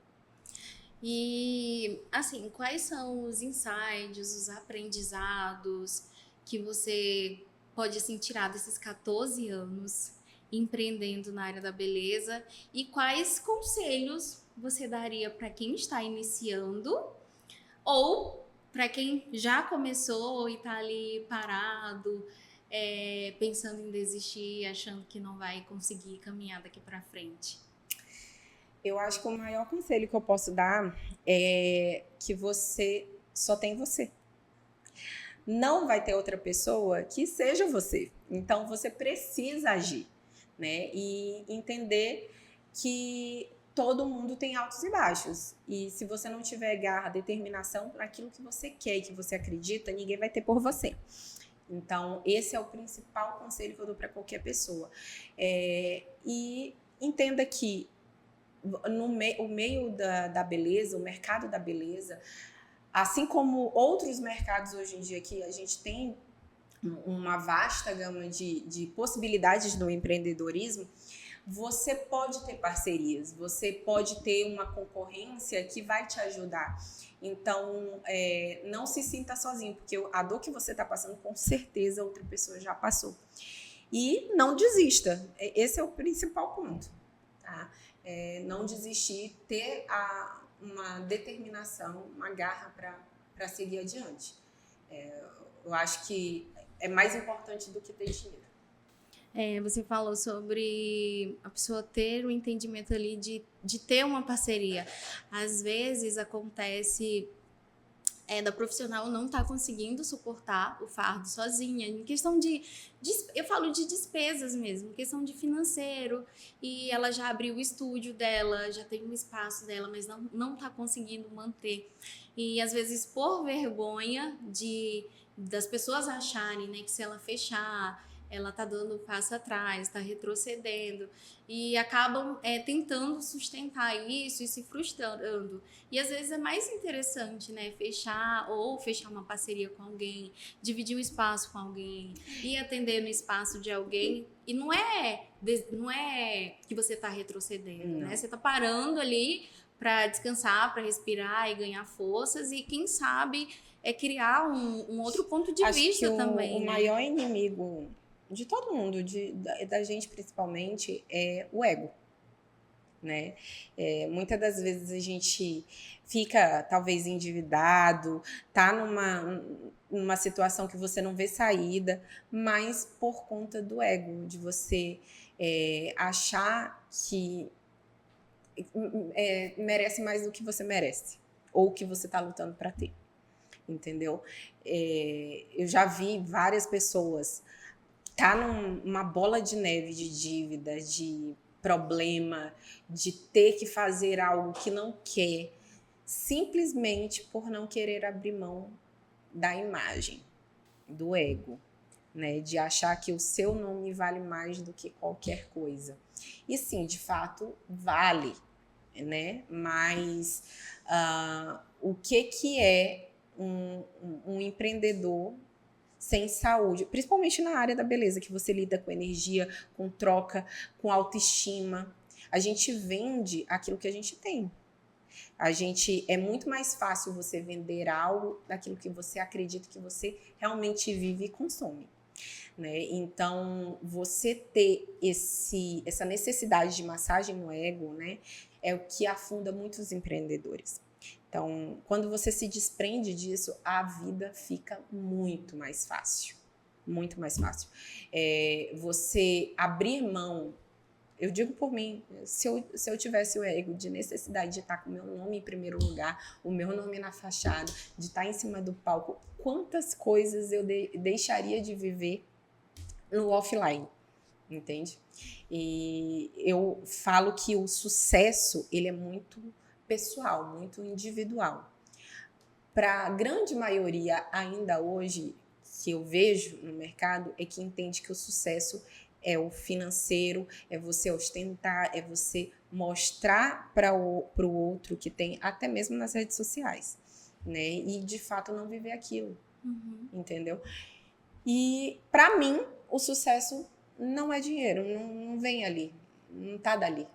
[SPEAKER 1] E, assim, quais são os insights, os aprendizados que você pode, assim, tirar desses 14 anos empreendendo na área da beleza, e quais conselhos você daria para quem está iniciando ou para quem já começou e está ali parado, pensando em desistir, achando que não vai conseguir caminhar daqui para frente?
[SPEAKER 2] Eu acho que o maior conselho que eu posso dar é que você só tem você. Não vai ter outra pessoa que seja você. Então, você precisa agir, né? E entender que todo mundo tem altos e baixos. E se você não tiver garra, determinação para aquilo que você quer e que você acredita, ninguém vai ter por você. Então, esse é o principal conselho que eu dou para qualquer pessoa. E entenda que o meio da beleza, o mercado da beleza, assim como outros mercados hoje em dia que a gente tem uma vasta gama de possibilidades no empreendedorismo, você pode ter parcerias, você pode ter uma concorrência que vai te ajudar. Então, não se sinta sozinho, porque a dor que você está passando, com certeza outra pessoa já passou. E não desista, esse é o principal ponto. Tá? Não desistir, ter uma determinação, uma garra para seguir adiante. Eu acho que é mais importante do que ter dinheiro.
[SPEAKER 1] Você falou sobre a pessoa ter o entendimento ali de ter uma parceria. Às vezes acontece da profissional não estar conseguindo suportar o fardo sozinha, em questão eu falo de despesas mesmo, questão de financeiro, e ela já abriu o estúdio dela, já tem um espaço dela, mas não está conseguindo manter. E às vezes por vergonha das pessoas acharem, né, que se ela fechar, ela tá dando um passo atrás, está retrocedendo e acabam tentando sustentar isso e se frustrando. E às vezes é mais interessante, né, fechar uma parceria com alguém, dividir o espaço com alguém, ir atender no espaço de alguém. E não é que você está retrocedendo, né? Você está parando ali para descansar, para respirar e ganhar forças e quem sabe criar um outro ponto de vista
[SPEAKER 2] que
[SPEAKER 1] também.
[SPEAKER 2] O
[SPEAKER 1] né?
[SPEAKER 2] maior inimigo de todo mundo, da gente principalmente, é o ego. Né? Muitas das vezes a gente fica talvez endividado, tá numa situação que você não vê saída, mas por conta do ego, de você achar que merece mais do que você merece, ou que você está lutando para ter, entendeu? Eu já vi várias pessoas tá numa bola de neve de dívida, de problema, de ter que fazer algo que não quer, simplesmente por não querer abrir mão da imagem, do ego, né? De achar que o seu nome vale mais do que qualquer coisa. E sim, de fato, vale, né? Mas o que é um empreendedor sem saúde, principalmente na área da beleza, que você lida com energia, com troca, com autoestima. A gente vende aquilo que a gente tem. É muito mais fácil você vender algo daquilo que você acredita que você realmente vive e consome. Né? Então, você ter essa necessidade de massagem no ego, né, é o que afunda muitos empreendedores. Então, quando você se desprende disso, a vida fica muito mais fácil. Muito mais fácil. Você abrir mão, eu digo por mim, se eu tivesse o ego de necessidade de estar com o meu nome em primeiro lugar, o meu nome na fachada, de estar em cima do palco, quantas coisas eu deixaria de viver no offline, entende? E eu falo que o sucesso, ele é muito pessoal, muito individual. Para a grande maioria ainda hoje que eu vejo no mercado é que entende que o sucesso é o financeiro, é você ostentar, é você mostrar para o outro que tem, até mesmo nas redes sociais, né? E de fato não viver aquilo, entendeu? E para mim o sucesso não é dinheiro, não vem ali, não tá dali.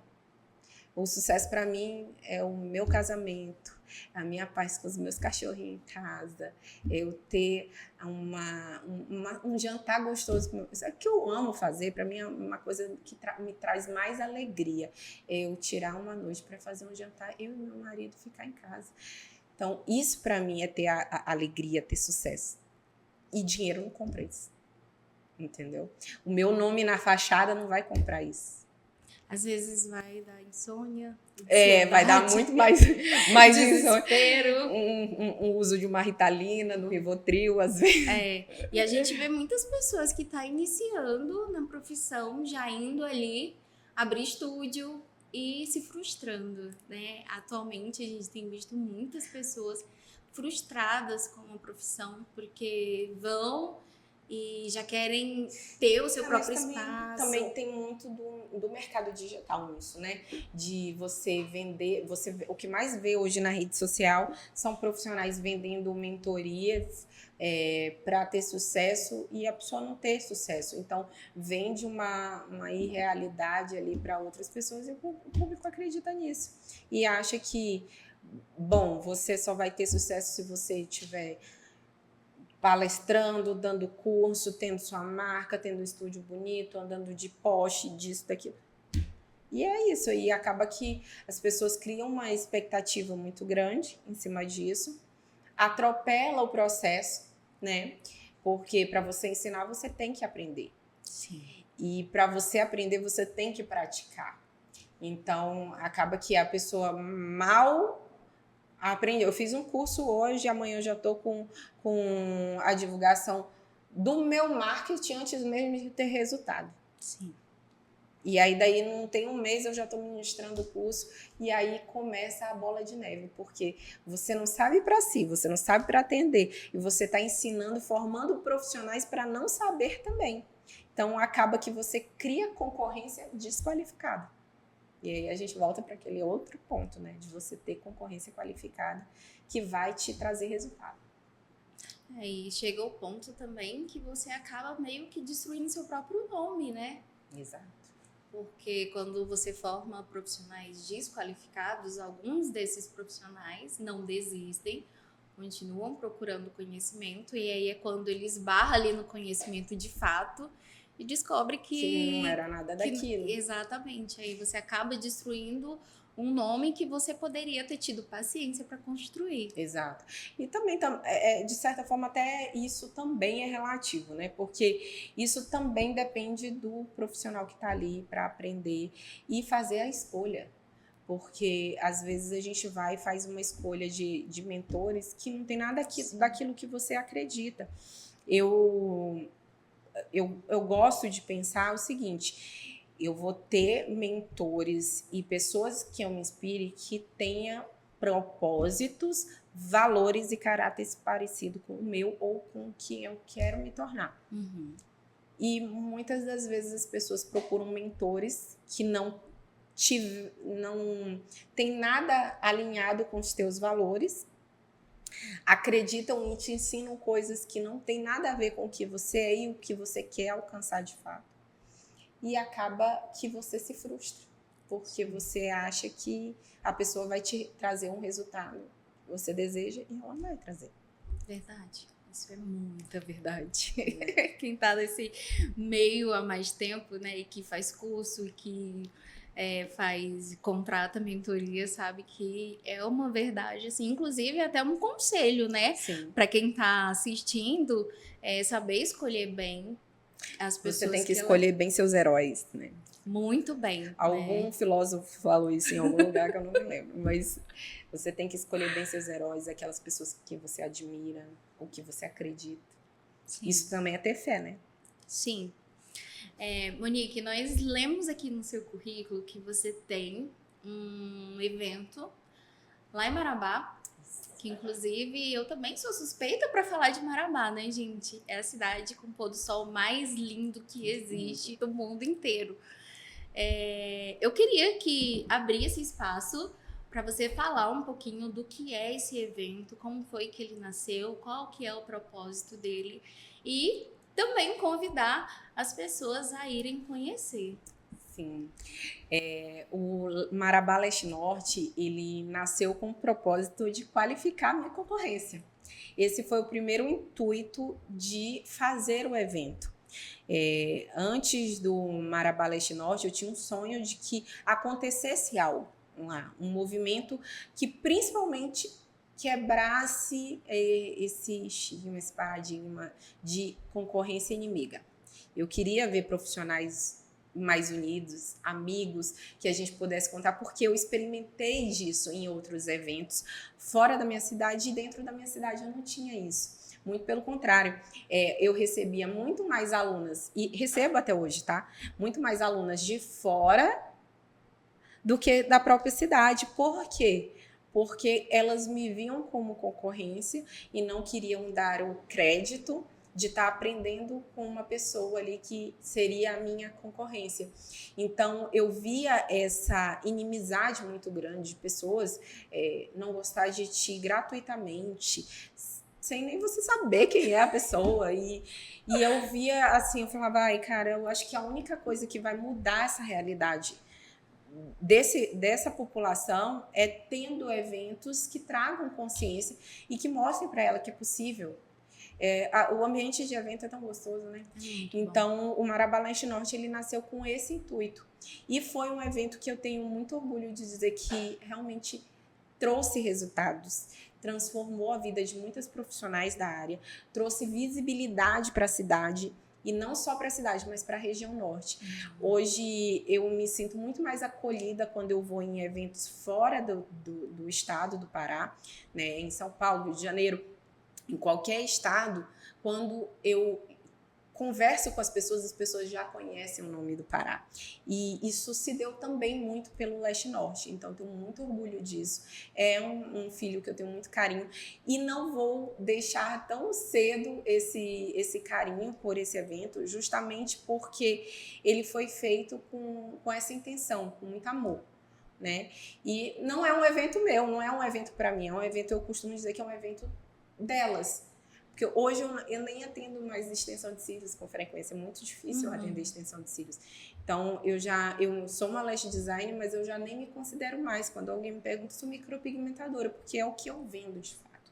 [SPEAKER 2] O sucesso para mim é o meu casamento, a minha paz com os meus cachorrinhos em casa, eu ter um jantar gostoso. Isso é que eu amo fazer, para mim é uma coisa que me traz mais alegria. Eu tirar uma noite para fazer um jantar, eu e meu marido ficar em casa. Então, isso para mim é ter a alegria, ter sucesso. E dinheiro não compra isso. Entendeu? O meu nome na fachada não vai comprar isso.
[SPEAKER 1] Às vezes vai dar insônia.
[SPEAKER 2] Vai dar muito mais
[SPEAKER 1] desespero.
[SPEAKER 2] Um uso de uma Ritalina, no Rivotril, às vezes.
[SPEAKER 1] E a gente vê muitas pessoas que estão iniciando na profissão, já indo ali abrir estúdio e se frustrando, né? Atualmente a gente tem visto muitas pessoas frustradas com a profissão, porque vão e já querem ter o seu próprio espaço.
[SPEAKER 2] Também tem muito do mercado digital nisso, né? De você vender, o que mais vê hoje na rede social são profissionais vendendo mentorias para ter sucesso e a pessoa não ter sucesso. Então, vende uma irrealidade ali para outras pessoas e o público acredita nisso. E acha que, bom, você só vai ter sucesso se você tiver palestrando, dando curso, tendo sua marca, tendo um estúdio bonito, andando de Porsche, disso, daquilo. E é isso, e acaba que as pessoas criam uma expectativa muito grande em cima disso, atropela o processo, né? Porque para você ensinar, você tem que aprender.
[SPEAKER 1] Sim.
[SPEAKER 2] E para você aprender, você tem que praticar. Então, acaba que a pessoa mal aprende. Eu fiz um curso hoje, amanhã eu já estou com a divulgação do meu marketing antes mesmo de ter resultado.
[SPEAKER 1] Sim.
[SPEAKER 2] E aí, daí, não tem um mês, eu já estou ministrando o curso, e aí começa a bola de neve, porque você não sabe para si, você não sabe para atender, e você está ensinando, formando profissionais para não saber também. Então, acaba que você cria concorrência desqualificada. E aí a gente volta para aquele outro ponto, né? De você ter concorrência qualificada que vai te trazer resultado.
[SPEAKER 1] E chega o ponto também que você acaba meio que destruindo seu próprio nome, né?
[SPEAKER 2] Exato.
[SPEAKER 1] Porque quando você forma profissionais desqualificados, alguns desses profissionais não desistem, continuam procurando conhecimento, e aí é quando ele esbarra ali no conhecimento de fato e descobre
[SPEAKER 2] que não era nada daquilo.
[SPEAKER 1] Exatamente. Aí você acaba destruindo um nome que você poderia ter tido paciência para construir.
[SPEAKER 2] Exato. E também, de certa forma, até isso também é relativo, né? Porque isso também depende do profissional que está ali para aprender e fazer a escolha. Porque, às vezes, a gente vai e faz uma escolha de mentores que não tem nada daquilo que você acredita. Eu gosto de pensar o seguinte: eu vou ter mentores e pessoas que eu me inspire que tenham propósitos, valores e caráteres parecidos com o meu ou com o que eu quero me tornar.
[SPEAKER 1] Uhum.
[SPEAKER 2] E muitas das vezes as pessoas procuram mentores que não tem nada alinhado com os teus valores, acreditam e te ensinam coisas que não tem nada a ver com o que você é e o que você quer alcançar de fato. E acaba que você se frustra, porque você acha que a pessoa vai te trazer um resultado que você deseja e ela não vai trazer.
[SPEAKER 1] Verdade. Isso é muita verdade. Quem está nesse meio há mais tempo, né, e que faz curso, e que contrata mentoria, sabe que é uma verdade, assim, inclusive até um conselho, né, para quem está assistindo, saber escolher bem as pessoas.
[SPEAKER 2] Você tem que escolher bem seus heróis, né?
[SPEAKER 1] Muito bem.
[SPEAKER 2] Algum filósofo falou isso em algum lugar que eu não me lembro, mas você tem que escolher bem seus heróis, aquelas pessoas que você admira, ou que você acredita. Sim. Isso também é ter fé, né?
[SPEAKER 1] Sim. Monique, nós lemos aqui no seu currículo que você tem um evento lá em Marabá, que inclusive eu também sou suspeita para falar de Marabá, né, gente? É a cidade com o pôr do sol mais lindo que existe do mundo inteiro. Eu queria que abrisse espaço para você falar um pouquinho do que é esse evento, como foi que ele nasceu, qual que é o propósito dele e também convidar as pessoas a irem conhecer.
[SPEAKER 2] Sim. O Marabá Leste Norte, ele nasceu com o propósito de qualificar a minha concorrência. Esse foi o primeiro intuito de fazer o evento. Antes do Marabá Leste Norte, eu tinha um sonho de que acontecesse algo lá, um movimento que principalmente quebrasse esse estigma, esse paradigma de concorrência inimiga. Eu queria ver profissionais mais unidos, amigos, que a gente pudesse contar, porque eu experimentei disso em outros eventos fora da minha cidade e dentro da minha cidade eu não tinha isso. Muito pelo contrário, eu recebia muito mais alunas, e recebo até hoje, tá? Muito mais alunas de fora do que da própria cidade. Por quê? Porque elas me viam como concorrência e não queriam dar o crédito de estar aprendendo com uma pessoa ali que seria a minha concorrência. Então, eu via essa inimizade muito grande de pessoas não gostar de ti gratuitamente, sem nem você saber quem é a pessoa. E eu via assim, eu falava, ai, cara, eu acho que a única coisa que vai mudar essa realidade dessa população é tendo eventos que tragam consciência e que mostrem para ela que é possível. O ambiente de evento é tão gostoso, né? Então, o Marabá Leste Norte, ele nasceu com esse intuito. E foi um evento que eu tenho muito orgulho de dizer que realmente trouxe resultados, transformou a vida de muitas profissionais da área, trouxe visibilidade para a cidade, e não só para a cidade, mas para a região norte. Hoje, eu me sinto muito mais acolhida quando eu vou em eventos fora do estado do Pará, né? Em São Paulo, Rio de Janeiro, em qualquer estado, quando eu converso com as pessoas já conhecem o nome do Pará. E isso se deu também muito pelo Leste Norte, então tenho muito orgulho disso. É um filho que eu tenho muito carinho e não vou deixar tão cedo esse carinho por esse evento, justamente porque ele foi feito com essa intenção, com muito amor. Né? E não é um evento meu, não é um evento para mim, é um evento, eu costumo dizer que é um evento delas. Porque hoje eu nem atendo mais extensão de cílios com frequência, é muito difícil atender extensão de cílios. Então, eu sou uma lash designer, mas eu já nem me considero mais quando alguém me pergunta se sou micropigmentadora, porque é o que eu vendo de fato.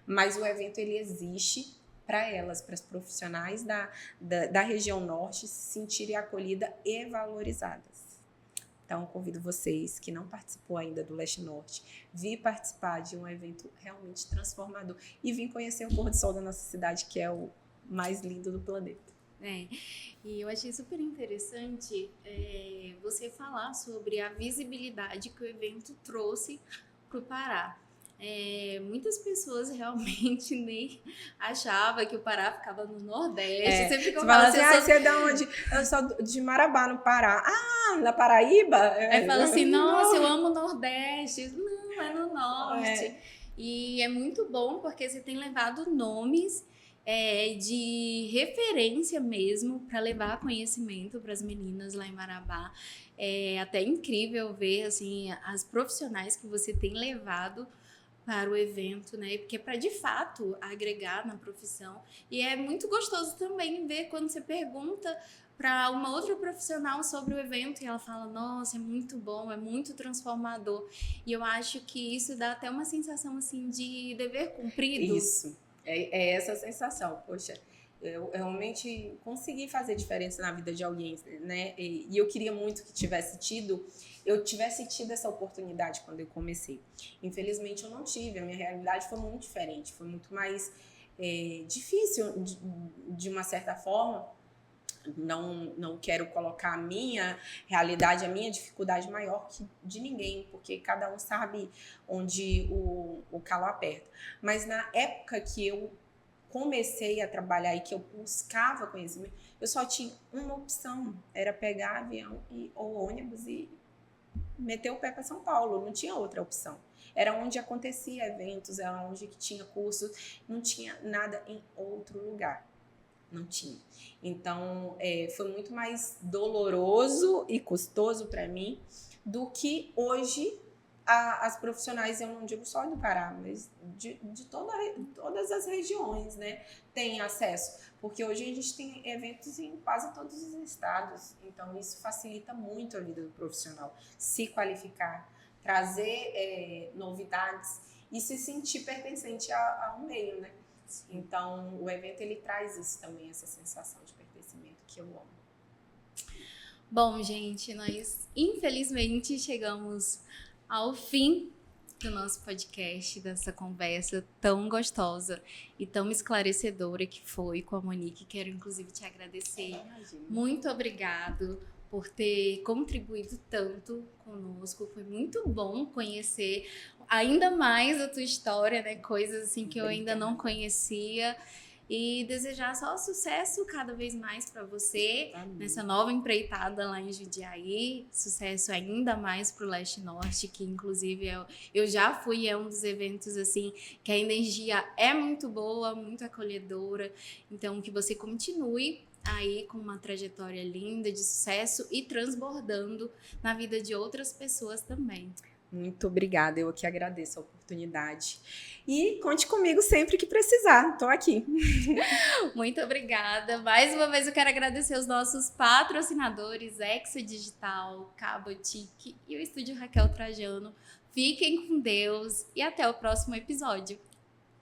[SPEAKER 2] Mas o evento, ele existe para elas, para as profissionais da região norte se sentirem acolhidas e valorizadas. Então, convido vocês que não participou ainda do Leste Norte, vir participar de um evento realmente transformador e vir conhecer o pôr do sol da nossa cidade, que é o mais lindo do planeta.
[SPEAKER 1] E eu achei super interessante você falar sobre a visibilidade que o evento trouxe para o Pará. Muitas pessoas realmente nem achavam que o Pará ficava no Nordeste.
[SPEAKER 2] Sempre que eu falo assim, você é de onde? Eu sou de Marabá, no Pará. Ah, na Paraíba?
[SPEAKER 1] Aí fala assim, nossa, eu amo o Nordeste. Não, é no Norte. E é muito bom porque você tem levado nomes de referência mesmo para levar conhecimento para as meninas lá em Marabá. É até incrível ver assim, as profissionais que você tem levado para o evento, né? Porque é para de fato agregar na profissão. E é muito gostoso também ver quando você pergunta para uma outra profissional sobre o evento e ela fala, nossa, é muito bom, é muito transformador. E eu acho que isso dá até uma sensação assim de dever cumprido.
[SPEAKER 2] Isso, é essa sensação. Poxa, eu realmente consegui fazer diferença na vida de alguém, né? E eu queria muito que eu tivesse tido essa oportunidade quando eu comecei. Infelizmente eu não tive, a minha realidade foi muito diferente, foi muito mais difícil de uma certa forma. Não quero colocar a minha realidade, a minha dificuldade maior que de ninguém, porque cada um sabe onde o calo aperta. Mas na época que eu comecei a trabalhar e que eu buscava conhecimento, eu só tinha uma opção, era pegar avião ou ônibus e meter o pé para São Paulo, não tinha outra opção. Era onde acontecia eventos, era onde que tinha cursos, não tinha nada em outro lugar. Não tinha. Então, foi muito mais doloroso e custoso para mim do que hoje as profissionais, eu não digo só do Pará, mas de todas as regiões, né, têm acesso. Porque hoje a gente tem eventos em quase todos os estados. Então, isso facilita muito a vida do profissional. Se qualificar, trazer novidades e se sentir pertencente a um meio, né? Então, o evento, ele traz isso também, essa sensação de pertencimento que eu amo.
[SPEAKER 1] Bom, gente, nós infelizmente chegamos ao fim do nosso podcast, dessa conversa tão gostosa e tão esclarecedora que foi com a Monique. Quero, inclusive, te agradecer. Muito obrigado por ter contribuído tanto conosco. Foi muito bom conhecer ainda mais a tua história, né? Coisas assim que eu ainda não conhecia. E desejar só sucesso cada vez mais para você. Amém. Nessa nova empreitada lá em Jundiaí. Sucesso ainda mais para o Leste Norte, que inclusive eu já fui, é um dos eventos assim que a energia é muito boa, muito acolhedora. Então que você continue aí com uma trajetória linda de sucesso e transbordando na vida de outras pessoas também.
[SPEAKER 2] Muito obrigada, eu que agradeço a oportunidade. E conte comigo sempre que precisar, estou aqui.
[SPEAKER 1] Muito obrigada. Mais uma vez eu quero agradecer os nossos patrocinadores, Exo Digital, Cabotique e o Estúdio Raquel Trajano. Fiquem com Deus e até o próximo episódio.